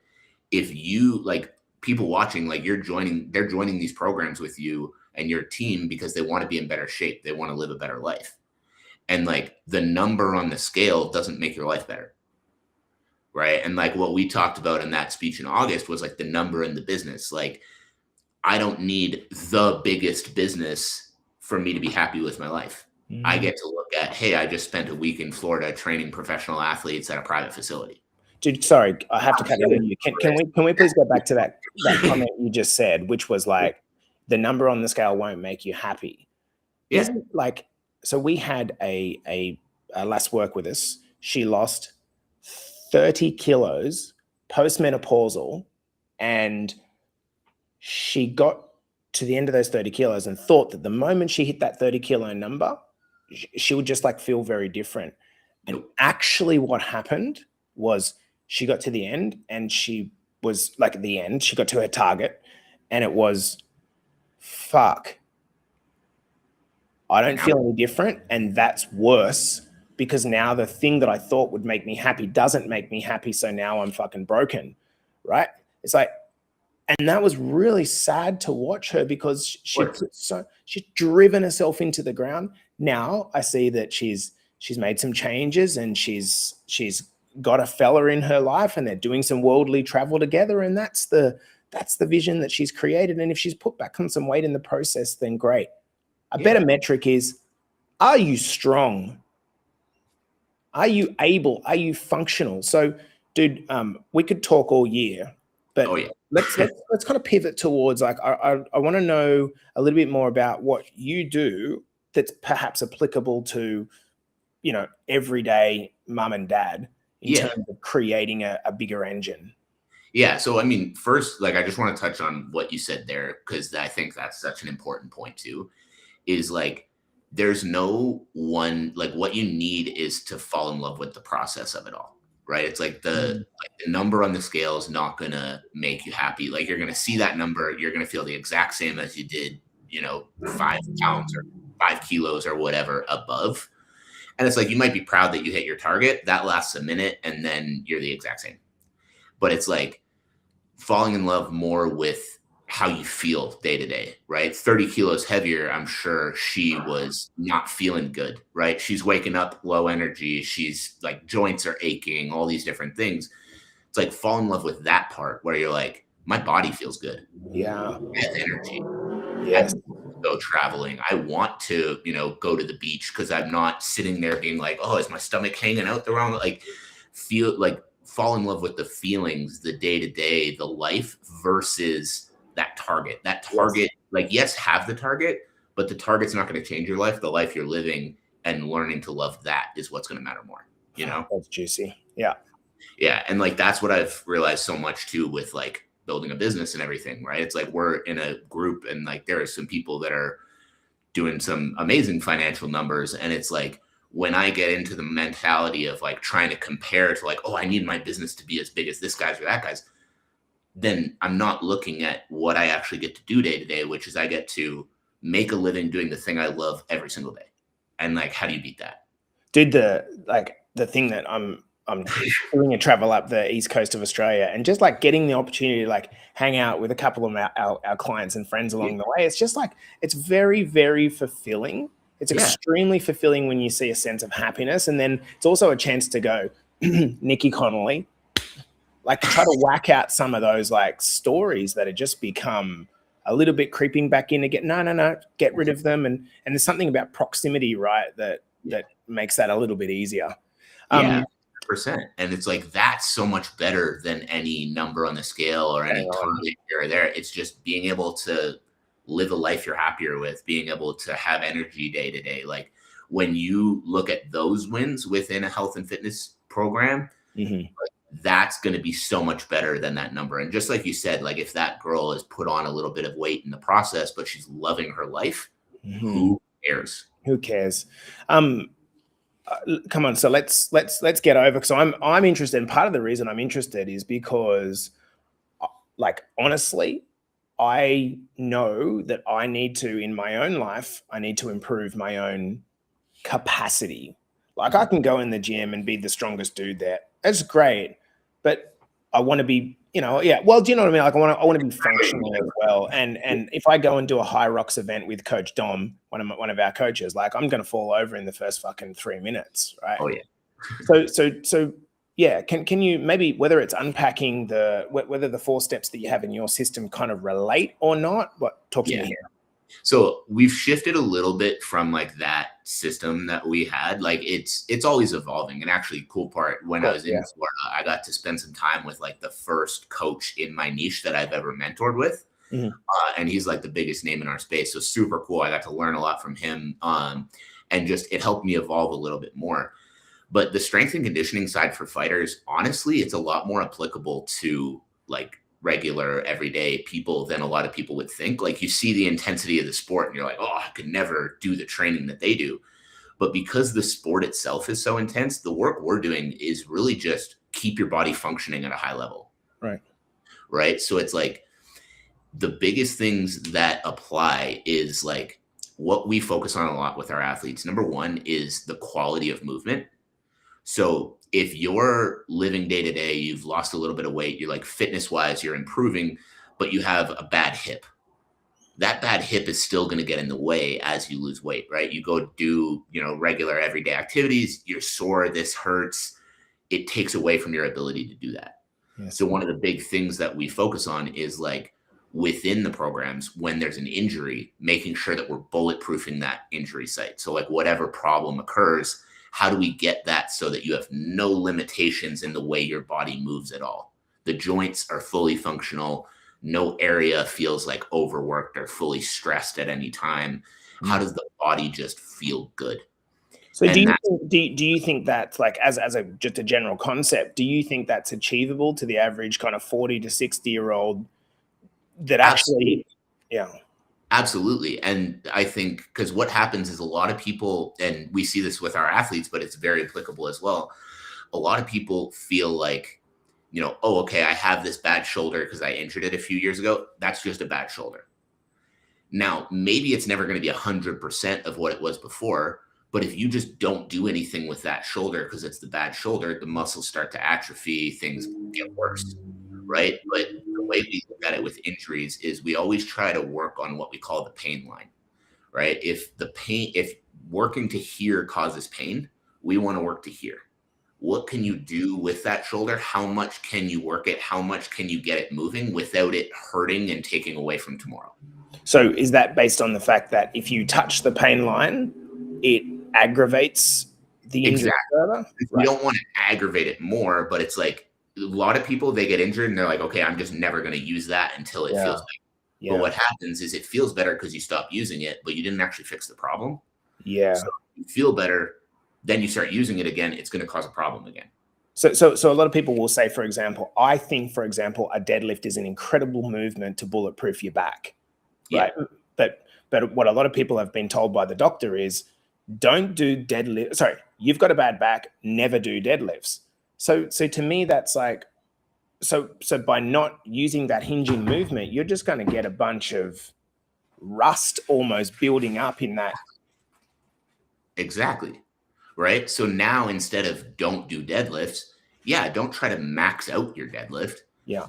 If you like people watching, like they're joining these programs with you and your team because they want to be in better shape. They want to live a better life. And like the number on the scale doesn't make your life better. Right. And like what we talked about in that speech in August was like the number in the business. Like, I don't need the biggest business for me to be happy with my life. I get to look at, hey, I just spent a week in Florida training professional athletes at a private facility. Dude, sorry, I have to cut you. Can we please go back to that comment you just said, which was like the number on the scale won't make you happy. Yeah. Isn't like so we had a last work with us. She lost 30 kilos postmenopausal, and she got to the end of those 30 kilos and thought that the moment she hit that 30 kilo number, she would just like feel very different. And actually what happened was she got to the end and she was like at the end, she got to her target and it was, fuck, I don't feel any different. And that's worse because now the thing that I thought would make me happy doesn't make me happy. So now I'm fucking broken, right? It's like, and that was really sad to watch her because she's driven herself into the ground. Now I see that she's made some changes and she's got a fella in her life and they're doing some worldly travel together. And that's the vision that she's created. And if she's put back on some weight in the process, then great. A better metric is, are you strong? Are you able? Are you functional? So, dude, we could talk all year, but let's kind of pivot towards like I want to know a little bit more about what you do that's perhaps applicable to, you know, everyday mum and dad in terms of creating a bigger engine. Yeah. So, I mean, first, like, I just want to touch on what you said there, because I think that's such an important point too, is like, there's no one, like what you need is to fall in love with the process of it all. right? It's like the number on the scale is not going to make you happy. Like you're going to see that number, you're going to feel the exact same as you did, 5 pounds or 5 kilos or whatever above. And it's like, you might be proud that you hit your target. That lasts a minute and then you're the exact same. But it's like falling in love more with how you feel day to day, right? 30 kilos heavier, I'm sure she was not feeling good, right? She's waking up low energy. She's like, joints are aching, all these different things. It's like fall in love with that part where you're like, my body feels good. Yeah. I have energy. Yes. I want to go traveling. I want to, go to the beach because I'm not sitting there being like, oh, is my stomach hanging out the wrong? Like, fall in love with the feelings, the day to day, the life versus that target. That target, yes, have the target, but the target's not going to change your life. The life you're living and learning to love that is what's going to matter more. That's juicy. Yeah. Yeah. And like, that's what I've realized so much too with like building a business and everything, right? It's like we're in a group and like there are some people that are doing some amazing financial numbers. And it's like when I get into the mentality of like trying to compare to like, oh, I need my business to be as big as this guy's or that guy's, then I'm not looking at what I actually get to do day to day, which is I get to make a living doing the thing I love every single day. And like, how do you beat that? Dude, the thing that I'm doing a travel up the east coast of Australia and just like getting the opportunity to like hang out with a couple of our clients and friends along the way. It's just like, it's very, very fulfilling. It's extremely fulfilling when you see a sense of happiness. And then it's also a chance to go, Nikki Connolly, like try to whack out some of those like stories that have just become a little bit creeping back in again. No, get rid of them. And there's something about proximity, right? That makes that a little bit easier. Percent. And it's like that's so much better than any number on the scale or any target here or there. It's just being able to live a life you're happier with, being able to have energy day to day. Like when you look at those wins within a health and fitness program, that's going to be so much better than that number. And just like you said, like if that girl has put on a little bit of weight in the process, but she's loving her life, who cares? Who cares? Come on, so let's get over. So I'm interested, and part of the reason I'm interested is because, like, honestly, I know that I need to, in my own life, I need to improve my own capacity. Like, I can go in the gym and be the strongest dude there. That's great, but I want to be, well, do you know what I mean? Like, I want to be functional as well. And if I go and do a High Rocks event with Coach Dom, one of our coaches, like I'm going to fall over in the first fucking 3 minutes, right? Oh yeah. So yeah. Can you maybe, whether it's unpacking whether the 4 steps that you have in your system kind of relate or not? Talk to me here. So we've shifted a little bit from like that system that we had. Like it's always evolving. And actually cool part, when I was in Florida, I got to spend some time with like the first coach in my niche that I've ever mentored with. And he's like the biggest name in our space. So super cool. I got to learn a lot from him. And just, it helped me evolve a little bit more. But the strength and conditioning side for fighters, honestly, it's a lot more applicable to like regular everyday people than a lot of people would think. Like you see the intensity of the sport and you're like, oh, I could never do the training that they do. But because the sport itself is so intense, the work we're doing is really just keep your body functioning at a high level. Right. So it's like the biggest things that apply is like what we focus on a lot with our athletes. Number one is the quality of movement. So if you're living day to day, you've lost a little bit of weight, you're like fitness wise, you're improving, but you have a bad hip. That bad hip is still going to get in the way as you lose weight, right? You go do, regular everyday activities, you're sore, this hurts. It takes away from your ability to do that. Yes. So one of the big things that we focus on is like within the programs, when there's an injury, making sure that we're bulletproofing that injury site. So like whatever problem occurs, how do we get that so that you have no limitations in the way your body moves at all? The joints are fully functional. No area feels like overworked or fully stressed at any time. How does the body just feel good? So do you think that's like, as just a general concept, do you think that's achievable to the average kind of 40 to 60-year-old that actually, Absolutely. And I think because what happens is a lot of people, and we see this with our athletes, but it's very applicable as well. a lot of people feel like, oh, okay, I have this bad shoulder because I injured it a few years ago. That's just a bad shoulder. Now, maybe it's never going to be 100% of what it was before, but if you just don't do anything with that shoulder because it's the bad shoulder, the muscles start to atrophy, things get worse, right? But the way we look at it with injuries is we always try to work on what we call the pain line, right? If working to here causes pain, we want to work to here. What can you do with that shoulder? How much can you work it? How much can you get it moving without it hurting and taking away from tomorrow? So is that based on the fact that if you touch the pain line, it aggravates the injury further? We don't want to aggravate it more, but it's like a lot of people, they get injured and they're like, okay, I'm just never going to use that until it feels better. Yeah. But what happens is it feels better because you stopped using it, but you didn't actually fix the problem. Yeah. So if you feel better, then you start using it again, it's going to cause a problem again. So a lot of people will say, for example, I think, for example, a deadlift is an incredible movement to bulletproof your back. Right. Yeah. But what a lot of people have been told by the doctor is don't do deadlift. Sorry, you've got a bad back, never do deadlifts. So to me, that's like, so by not using that hinging movement, you're just going to get a bunch of rust almost building up in that. Exactly. Right. So now instead of don't do deadlifts, don't try to max out your deadlift,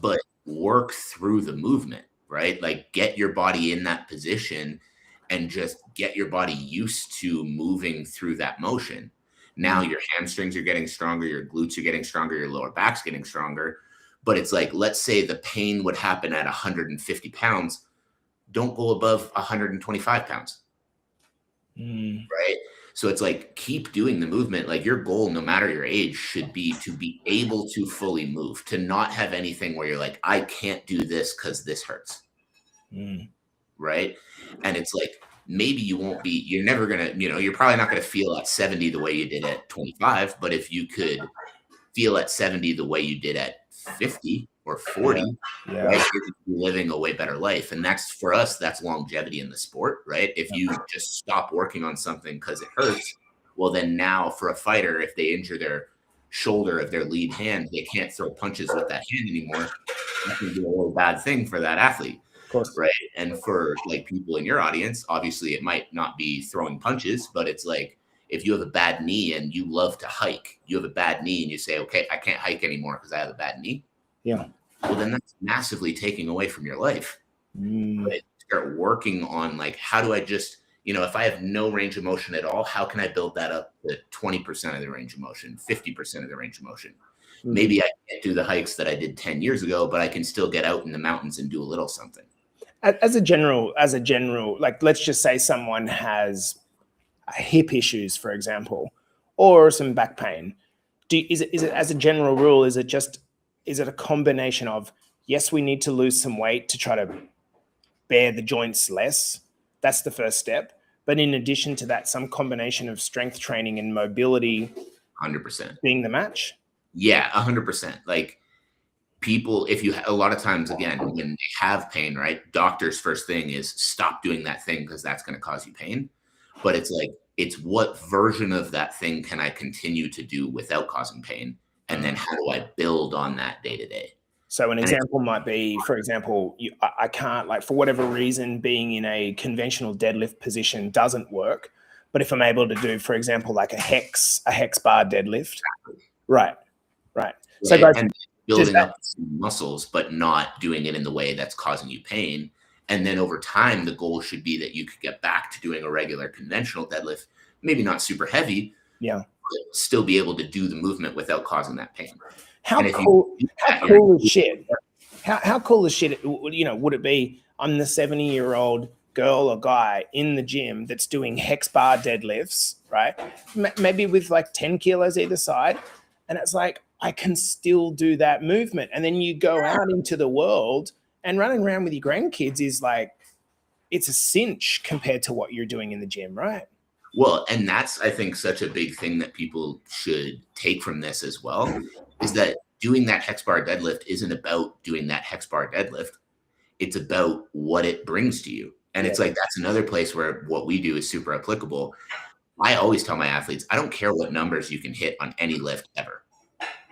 but work through the movement, right? Like get your body in that position and just get your body used to moving through that motion. Now your hamstrings are getting stronger, your glutes are getting stronger, your lower back's getting stronger. But it's like, let's say the pain would happen at 150 pounds. Don't go above 125 pounds. Right? So it's like, keep doing the movement. Like your goal, no matter your age, should be to be able to fully move, to not have anything where you're like, I can't do this because this hurts. Right. And it's like, maybe you're never going to, you're probably not going to feel at 70 the way you did at 25. But if you could feel at 70 the way you did at 50 or 40, right, you're living a way better life. And that's, for us, that's longevity in the sport, right? If you just stop working on something because it hurts, well, then now for a fighter, if they injure their shoulder of their lead hand, they can't throw punches with that hand anymore. That can be a real bad thing for that athlete. Of course. Right. And for like people in your audience, obviously it might not be throwing punches, but it's like, if you have a bad knee and you love to hike, you have a bad knee and you say, okay, I can't hike anymore because I have a bad knee. Yeah. Well, then that's massively taking away from your life. But start working on like, how do I just, if I have no range of motion at all, how can I build that up to 20% of the range of motion, 50% of the range of motion? Maybe I can't do the hikes that I did 10 years ago, but I can still get out in the mountains and do a little something. As a general, like, let's just say someone has hip issues, for example, or some back pain. Is it as a general rule, is it a combination of, yes, we need to lose some weight to try to bear the joints less? That's the first step. But in addition to that, some combination of strength training and mobility 100% being the match? Yeah, 100%. Like people, a lot of times, again, when they have pain, right, doctor's first thing is stop doing that thing because that's going to cause you pain. But it's like, it's what version of that thing can I continue to do without causing pain? And then how do I build on that day to day? So an example might be, for example, I can't, like, for whatever reason, being in a conventional deadlift position doesn't work. But if I'm able to do, for example, like a hex bar deadlift, right. So guys, and building up muscles, but not doing it in the way that's causing you pain. And then over time, the goal should be that you could get back to doing a regular conventional deadlift, maybe not super heavy, but still be able to do the movement without causing that pain. How cool is shit? How cool is shit? Would it be, I'm the 70-year-old girl or guy in the gym that's doing hex bar deadlifts, right? Maybe with like 10 kilos either side. And it's like, I can still do that movement. And then you go out into the world, and running around with your grandkids is like, it's a cinch compared to what you're doing in the gym, right? Well, and that's, I think, such a big thing that people should take from this as well, is that doing that hex bar deadlift isn't about doing that hex bar deadlift. It's about what it brings to you. And it's like, that's another place where what we do is super applicable. I always tell my athletes, I don't care what numbers you can hit on any lift ever.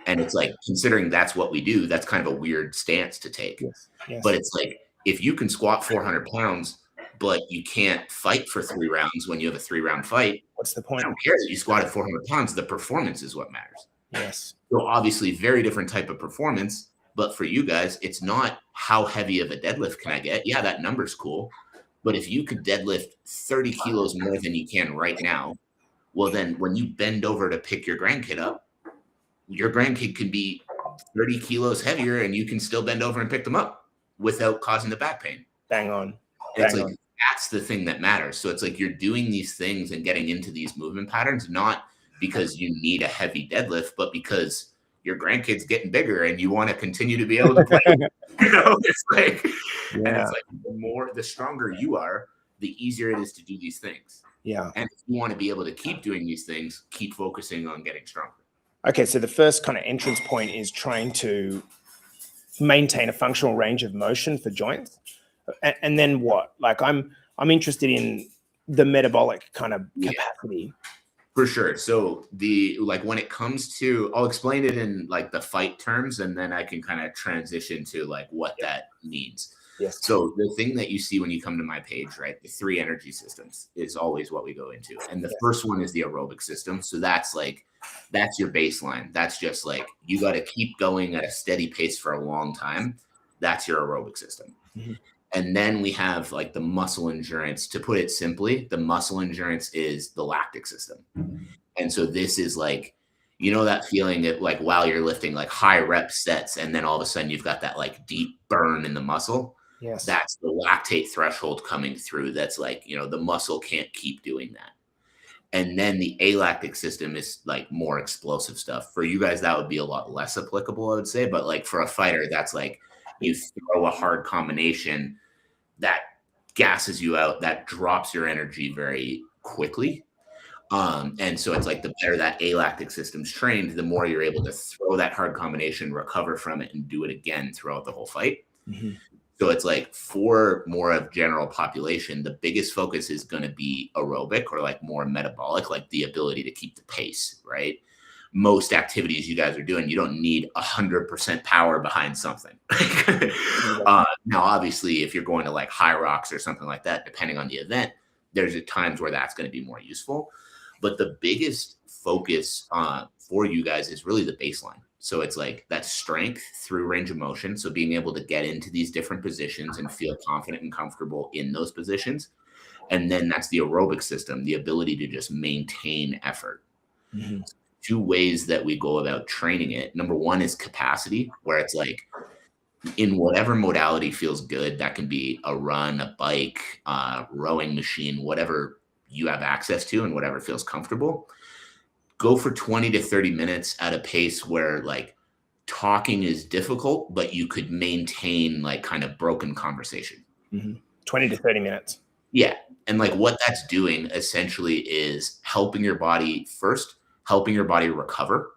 And it's like, considering that's what we do, that's kind of a weird stance to take. Yes. Yes. But it's like, if you can squat 400 pounds, but you can't fight for 3 rounds when you have a 3-round fight, what's the I point? don't care that you squatted 400 pounds. The performance is what matters. Yes. So obviously, very different type of performance. But for you guys, it's not how heavy of a deadlift can I get? Yeah, that number's cool. But if you could deadlift 30 kilos more than you can right now, well, then when you bend over to pick your grandkid up, your grandkid could be 30 kilos heavier and you can still bend over and pick them up without causing the back pain. Bang on. And it's like, that's the thing that matters. So it's like you're doing these things and getting into these movement patterns, not because you need a heavy deadlift, but because your grandkid's getting bigger and you want to continue to be able to play. It's like, and it's like the stronger you are, the easier it is to do these things. Yeah. And if you want to be able to keep doing these things, keep focusing on getting stronger. Okay, so the first kind of entrance point is trying to maintain a functional range of motion for joints, and then what? Like, I'm interested in the metabolic kind of capacity. For sure. So when it comes to, I'll explain it in like the fight terms, and then I can kind of transition to like what that means. Yes. So the thing that you see when you come to my page, right, the 3 energy systems is always what we go into. And the first one is the aerobic system. So that's your baseline. That's just like, you got to keep going at a steady pace for a long time. That's your aerobic system. Mm-hmm. And then we have like the muscle endurance. To put it simply, the muscle endurance is the lactic system. And so this is like, that feeling that like while you're lifting like high rep sets, and then all of a sudden you've got that like deep burn in the muscle. Yes. That's the lactate threshold coming through. That's like, the muscle can't keep doing that. And then the alactic system is like more explosive stuff. For you guys, that would be a lot less applicable, I would say. But like for a fighter, that's like you throw a hard combination that gasses you out, that drops your energy very quickly. And so it's like the better that alactic system's trained, the more you're able to throw that hard combination, recover from it, and do it again throughout the whole fight. Mm-hmm. So it's like for more of general population, the biggest focus is going to be aerobic or like more metabolic, like the ability to keep the pace, right? Most activities you guys are doing, you don't need 100% power behind something. Now, obviously, if you're going to like high rocks or something like that, depending on the event, there's times where that's going to be more useful. But the biggest focus for you guys is really the baseline. So it's like that strength through range of motion. So being able to get into these different positions and feel confident and comfortable in those positions. And then that's the aerobic system, the ability to just maintain effort. Mm-hmm. 2 ways that we go about training it. Number 1 is capacity, where it's like in whatever modality feels good. That can be a run, a bike, rowing machine, whatever you have access to and whatever feels comfortable. Go for 20 to 30 minutes at a pace where like talking is difficult, but you could maintain like kind of broken conversation. Mm-hmm. 20 to 30 minutes. Yeah. And like what that's doing essentially is helping your body recover,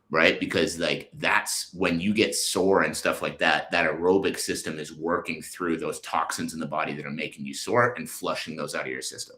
right? Because like that's when you get sore and stuff like that, that aerobic system is working through those toxins in the body that are making you sore and flushing those out of your system.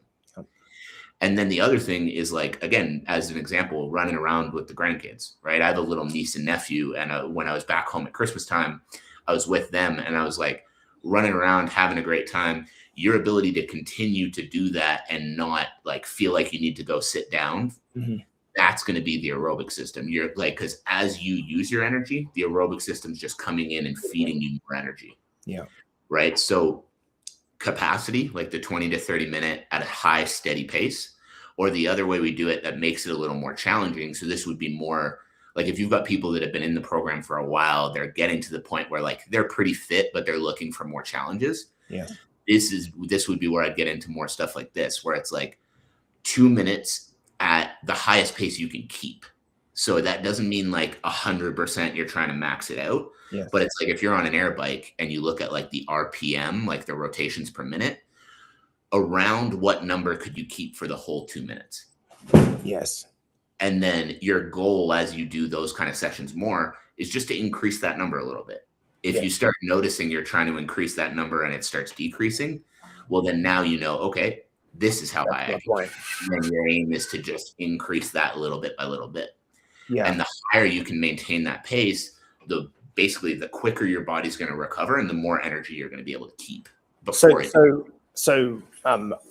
And then the other thing is like, again, as an example, running around with the grandkids, right? I have a little niece and nephew. And when I was back home at Christmas time, I was with them and I was like running around, having a great time. Your ability to continue to do that and not like feel like you need to go sit down. Mm-hmm. That's going to be the aerobic system. You're like, because as you use your energy, the aerobic system's just coming in and feeding you more energy. Yeah. Right. So capacity, like the 20 to 30 minute at a high, steady pace, or the other way we do it that makes it a little more challenging. So this would be more like if you've got people that have been in the program for a while, they're getting to the point where like they're pretty fit, but they're looking for more challenges. Yeah. This would be where I'd get into more stuff like this, where it's like 2 minutes at the highest pace you can keep. So that doesn't mean like 100% you're trying to max it out. Yes. But it's like if you're on an air bike and you look at like the RPM, like the rotations per minute, around what number could you keep for the whole 2 minutes? Yes. And then your goal as you do those kind of sessions more is just to increase that number a little bit. If you start noticing you're trying to increase that number and it starts decreasing, well, then now you know, okay, this is how high I can. And then your aim is to just increase that little bit by little bit. Yeah. And the higher you can maintain that pace, basically the quicker your body's going to recover and the more energy you're going to be able to keep before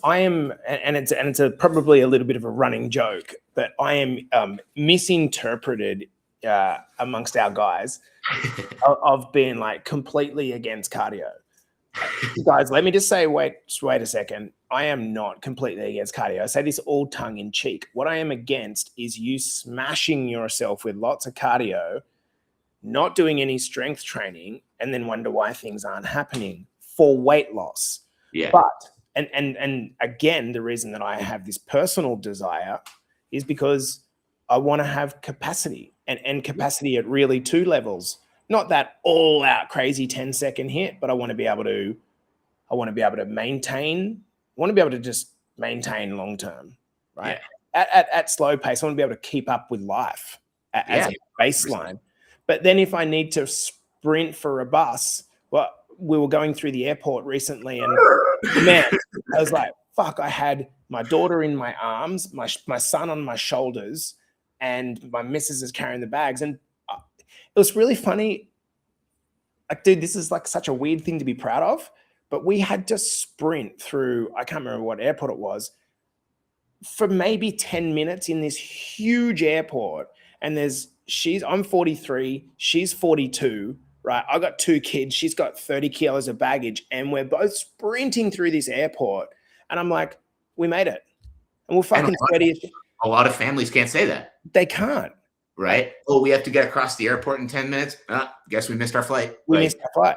I am, and it's probably a little bit of a running joke, but I am misinterpreted amongst our guys of being like completely against cardio. Guys, let me just say, wait a second. I am not completely against cardio. I say this all tongue in cheek. What I am against is you smashing yourself with lots of cardio, not doing any strength training, and then wonder why things aren't happening for weight loss. Yeah. But and again, the reason that I have this personal desire is because I want to have capacity and capacity at really two levels. Not that all out crazy 10-second hit, but I want to be able to maintain. I want to be able to just maintain long term, right? Yeah. At slow pace, I want to be able to keep up with life as a baseline. But then if I need to sprint for a bus, well, we were going through the airport recently, and man, I was like, fuck, I had my daughter in my arms, my son on my shoulders, and my missus is carrying the bags. And it was really funny. Like, dude, this is like such a weird thing to be proud of, but we had to sprint through, I can't remember what airport it was, for maybe 10 minutes in this huge airport. And I'm 43, she's 42, right? I got 2 kids, she's got 30 kilos of baggage, and we're both sprinting through this airport. And I'm like, we made it. And we're fucking sweaty. A lot of families can't say that. They can't. Right? Oh, we have to get across the airport in 10 minutes. Guess we missed our flight. We missed our flight.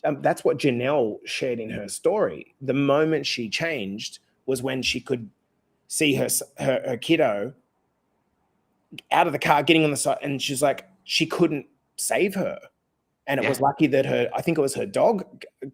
And that's what Janelle shared in her story. The moment she changed was when she could see her kiddo out of the car, getting on the side, and she's like, she couldn't save her. And it was lucky that I think it was her dog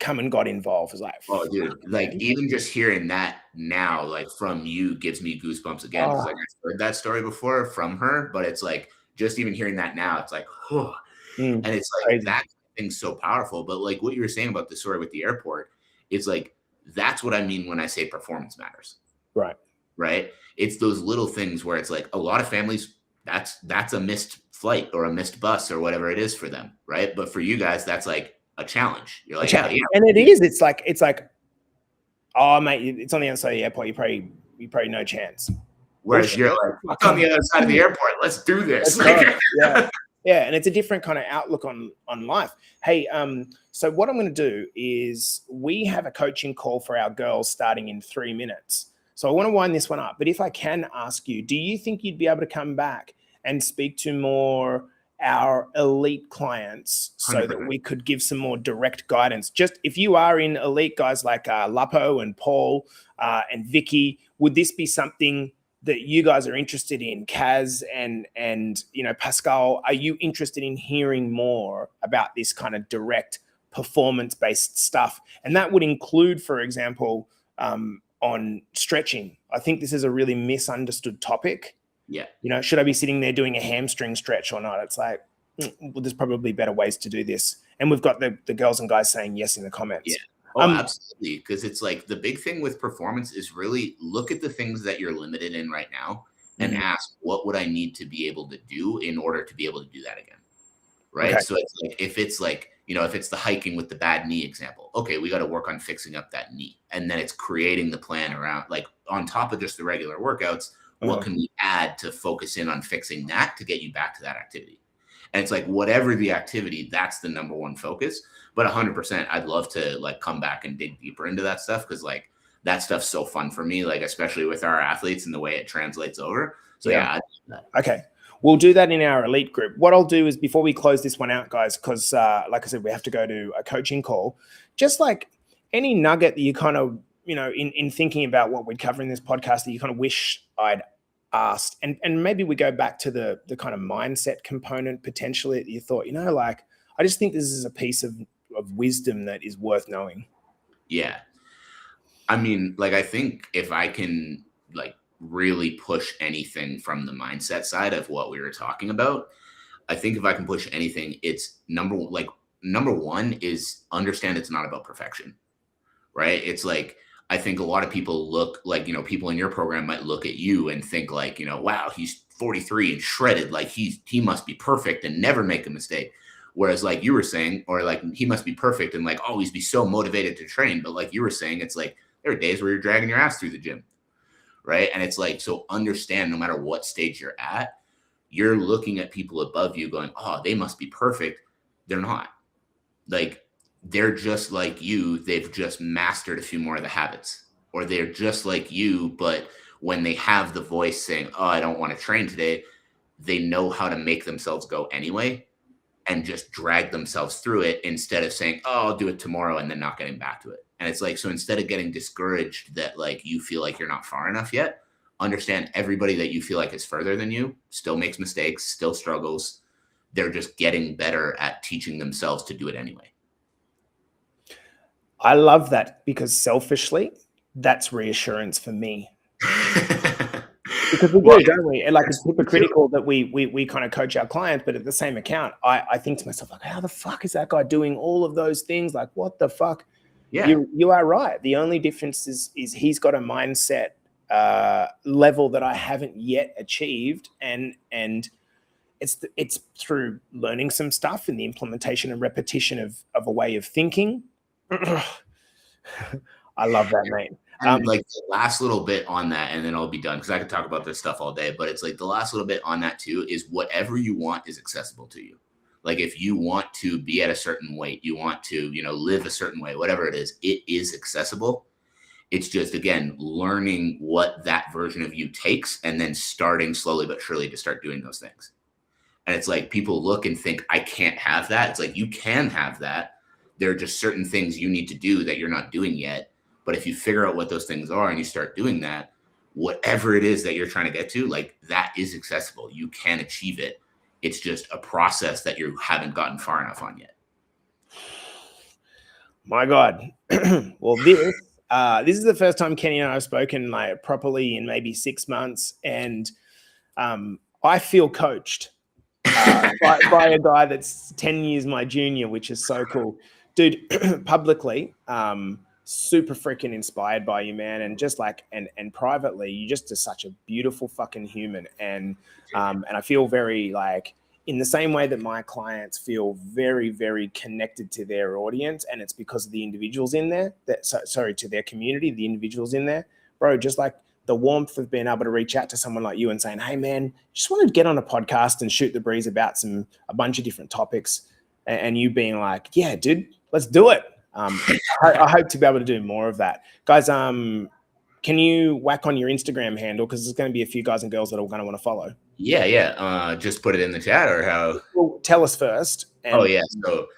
come and got involved. It was like, oh, dude, like even just hearing that now, like from you, gives me goosebumps again. Because like I've heard that story before from her, but it's like just even hearing that now, it's like, oh, and it's like crazy. That thing's so powerful. But like what you were saying about the story with the airport, it's like that's what I mean when I say performance matters. Right. Right. It's those little things where it's like a lot of families, that's a missed flight or a missed bus or whatever it is for them, right? But for you guys, that's like a challenge. You're like, and it is. It's like, oh mate, it's on the other side of the airport. You probably no chance. Whereas you're like, it's on the other side of the airport. Let's do this. Yeah, and it's a different kind of outlook on life. Hey, so what I'm going to do is we have a coaching call for our girls starting in 3 minutes. So I want to wind this one up. But if I can ask you, do you think you'd be able to come back and speak to more our elite clients so 100%. that we could give some more direct guidance? Just if you are in elite, guys like Lapo and Paul and Vicky, would this be something that you guys are interested in? Kaz and Pascal, are you interested in hearing more about this kind of direct performance-based stuff? And that would include, for example, on stretching. I think this is a really misunderstood topic. Yeah. Should I be sitting there doing a hamstring stretch or not? It's like, well, there's probably better ways to do this. And we've got the girls and guys saying yes in the comments. Yeah. Oh, absolutely. Because it's like the big thing with performance is really look at the things that you're limited in right now and ask, what would I need to be able to do in order to be able to do that again? Right. Okay. So it's like, if it's the hiking with the bad knee example, okay, we got to work on fixing up that knee. And then it's creating the plan around, like on top of just the regular workouts, what can we add to focus in on fixing that to get you back to that activity? And it's like, whatever the activity, that's the number one focus. But 100%, I'd love to like come back and dig deeper into that stuff. Cause like that stuff's so fun for me, like, especially with our athletes and the way it translates over. So yeah. Okay. We'll do that in our elite group. What I'll do is before we close this one out, guys, because like I said, we have to go to a coaching call, just like any nugget that you kind of, in thinking about what we'd cover in this podcast that you kind of wish I'd asked, and maybe we go back to the kind of mindset component potentially that you thought, like, I just think this is a piece of wisdom that is worth knowing. Yeah. I mean, like, I think if I can like really push anything from the mindset side of what we were talking about, I think if I can push anything, it's number one is understand it's not about perfection, right? It's like, I think a lot of people look like, people in your program might look at you and think like, wow, he's 43 and shredded. Like he must be perfect and never make a mistake. Whereas like you were saying, or like he must be perfect and like always be so motivated to train. But like you were saying, it's like there are days where you're dragging your ass through the gym. Right. And it's like, so understand no matter what stage you're at, you're looking at people above you going, oh, they must be perfect. They're not. Like, they're just like you. They've just mastered a few more of the habits, or they're just like you. But when they have the voice saying, oh, I don't want to train today, they know how to make themselves go anyway and just drag themselves through it instead of saying, oh, I'll do it tomorrow and then not getting back to it. And it's like, so instead of getting discouraged that like you feel like you're not far enough yet, understand everybody that you feel like is further than you still makes mistakes, still struggles. They're just getting better at teaching themselves to do it anyway. I love that, because selfishly, that's reassurance for me. Because we do, don't we? And like, it's hypocritical that we kind of coach our clients, but at the same account, I think to myself, like, how the fuck is that guy doing all of those things? Like, what the fuck? Yeah. You are right. The only difference is he's got a mindset level that I haven't yet achieved, and it's through learning some stuff and the implementation and repetition of a way of thinking. I love that, mate. And like the last little bit on that, and then I'll be done because I could talk about this stuff all day, but it's like the last little bit on that too is whatever you want is accessible to you. Like if you want to be at a certain weight, you want to, live a certain way, whatever it is accessible. It's just, again, learning what that version of you takes and then starting slowly but surely to start doing those things. And it's like people look and think, I can't have that. It's like, you can have that. There are just certain things you need to do that you're not doing yet. But if you figure out what those things are and you start doing that, whatever it is that you're trying to get to, like that is accessible. You can achieve it. It's just a process that you haven't gotten far enough on yet. My God. Well, this is the first time Kenny and I have spoken like properly in maybe 6 months. And I feel coached by a guy that's 10 years my junior, which is so cool. Dude, publicly, super freaking inspired by you, man. And just like, and privately, you just are such a beautiful fucking human. And I feel very like, in the same way that my clients feel very, very connected to their audience, and it's because of the individuals in there, to their community, the individuals in there, bro, just like the warmth of being able to reach out to someone like you and saying, hey man, just want to get on a podcast and shoot the breeze about a bunch of different topics, and you being like, yeah, dude, let's do it. I hope to be able to do more of that. Guys, can you whack on your Instagram handle? Because there's going to be a few guys and girls that are going to want to follow. Yeah. Just put it in the chat, or how? Well, tell us first. Oh, yeah. So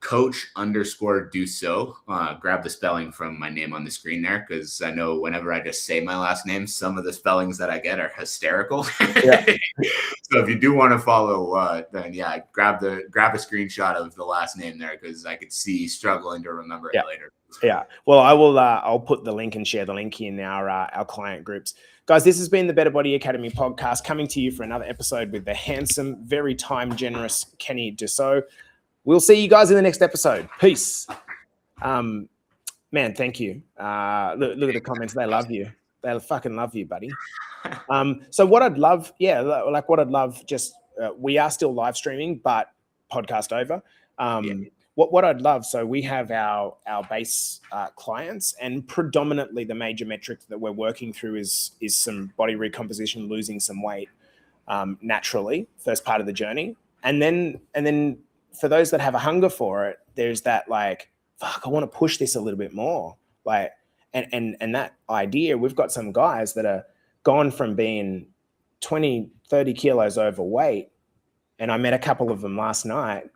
Coach_Dusseault. Grab the spelling from my name on the screen there, because I know whenever I just say my last name, some of the spellings that I get are hysterical. Yeah. So if you do want to follow, then yeah, grab a screenshot of the last name there, because I could see struggling to remember it later. Yeah. Well, I will. I'll put the link and share the link in our client groups. Guys, this has been the Better Body Academy podcast, coming to you for another episode with the handsome, very time generous Kenny Dusseault. We'll see you guys in the next episode. Peace. Man, thank you. Look at the comments. They love you. They fucking love you, buddy. So what I'd love, just we are still live streaming, but podcast over. What I'd love, so we have our base clients, and predominantly the major metric that we're working through is some body recomposition, losing some weight naturally, first part of the journey. And then for those that have a hunger for it, there's that like, fuck, I want to push this a little bit more. Like, and that idea, we've got some guys that are gone from being 20, 30 kilos overweight, and I met a couple of them last night,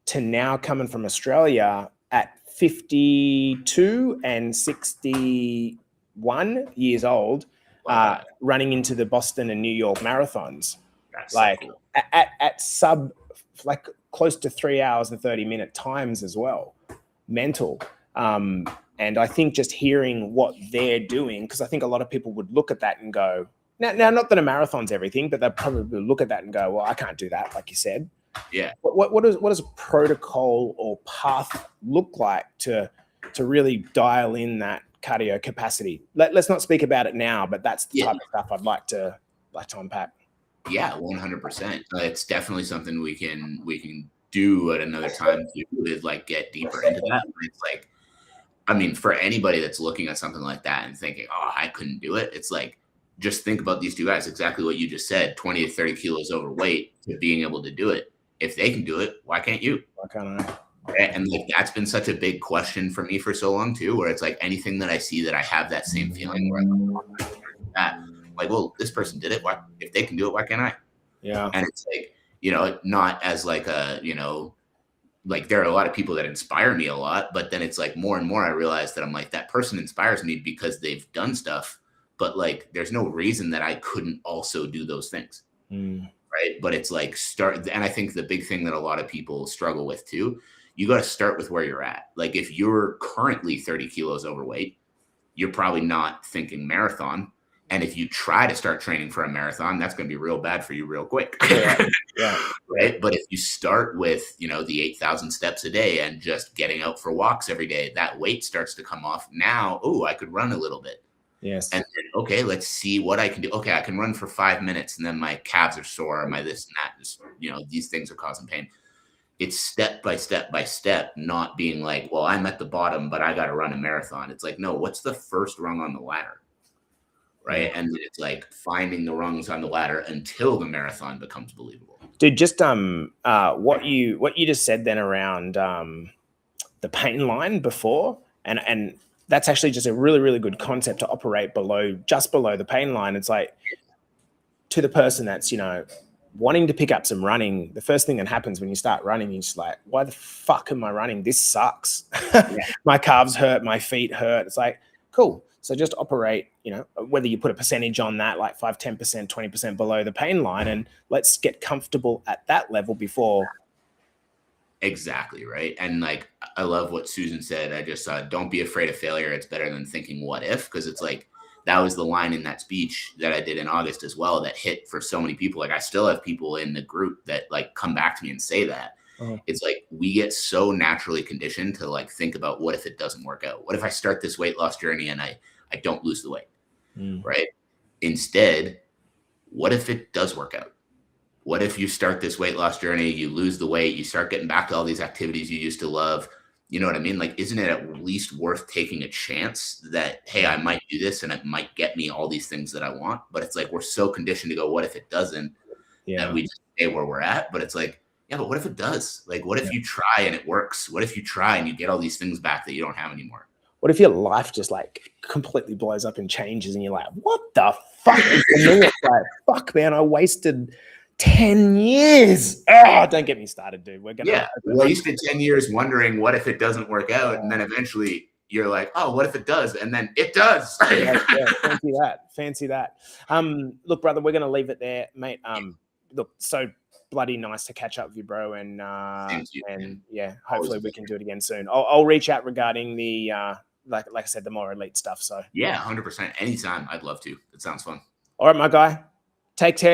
to now coming from Australia at 52 and 61 years old, running into the Boston and New York marathons. That's like so cool. at sub, like close to 3 hours and 30-minute times as well. Mental. And I think just hearing what they're doing, because I think a lot of people would look at that and go, now not that a marathon's everything, but they'll probably look at that and go, well, I can't do that, like you said. Yeah. What does protocol or path look like to really dial in that cardio capacity? Let's not speak about it now, but that's the type of stuff I'd like to unpack. Yeah, 100%. It's definitely something we can do at another time too, is like get deeper into that. It's like, I mean, for anybody that's looking at something like that and thinking, oh, I couldn't do it. It's like, just think about these two guys, exactly what you just said, 20 to 30 kilos overweight to being able to do it. If they can do it, why can't you? Why can't I? And like, that's been such a big question for me for so long too, where it's like anything that I see that I have that same feeling where I'm like, well, this person did it. Why, if they can do it, why can't I? Yeah. And it's like, not as like a, like there are a lot of people that inspire me a lot, but then it's like more and more I realize that I'm like, that person inspires me because they've done stuff, but like, there's no reason that I couldn't also do those things. Right. But it's like and I think the big thing that a lot of people struggle with too, you got to start with where you're at. Like if you're currently 30 kilos overweight, you're probably not thinking marathon. And if you try to start training for a marathon, that's going to be real bad for you real quick. Yeah. Right. But if you start with, the 8,000 steps a day and just getting out for walks every day, that weight starts to come off. Now, I could run a little bit. Yes. And then, okay, let's see what I can do. Okay, I can run for 5 minutes and then my calves are sore, my this and that. Just, these things are causing pain. It's step by step by step, not being like, well, I'm at the bottom, but I got to run a marathon. It's like, no, what's the first rung on the ladder? Right. And it's like finding the rungs on the ladder until the marathon becomes believable. Dude, just what you just said then around the pain line before, and that's actually just a really, really good concept to operate just below the pain line. It's like, to the person that's, wanting to pick up some running, the first thing that happens when you start running, you're just like, why the fuck am I running? This sucks. My calves hurt, my feet hurt. It's like, cool. So just operate, whether you put a percentage on that, like 5, 10%, 20% below the pain line, and let's get comfortable at that level before. Exactly. Right. And like, I love what Susan said. I just don't be afraid of failure. It's better than thinking what if, because it's like, that was the line in that speech that I did in August as well, that hit for so many people. Like I still have people in the group that like come back to me and say that. It's like, we get so naturally conditioned to like, think about what if it doesn't work out? What if I start this weight loss journey and I don't lose the weight? Right. Instead, what if it does work out? What if you start this weight loss journey, you lose the weight, you start getting back to all these activities you used to love? You know what I mean? Like, isn't it at least worth taking a chance that, hey, I might do this and it might get me all these things that I want? But it's like, we're so conditioned to go, what if it doesn't? That we just stay where we're at. But it's like, yeah, but what if it does? Like, what if you try and it works? What if you try and you get all these things back that you don't have anymore? What if your life just like completely blows up and changes and you're like, what the fuck? It's like, fuck, man, I wasted 10 years. Oh, don't get me started, dude. We're gonna wasted 10 years wondering what if it doesn't work out, and then eventually you're like, oh, what if it does? And then it does. Fancy that. Look, brother, we're gonna leave it there, mate. Look, so bloody nice to catch up with you, bro. And hopefully we can do it again soon. I'll reach out regarding the like I said, the more elite stuff. So 100%. Anytime, I'd love to. It sounds fun. All right, my guy. Take care.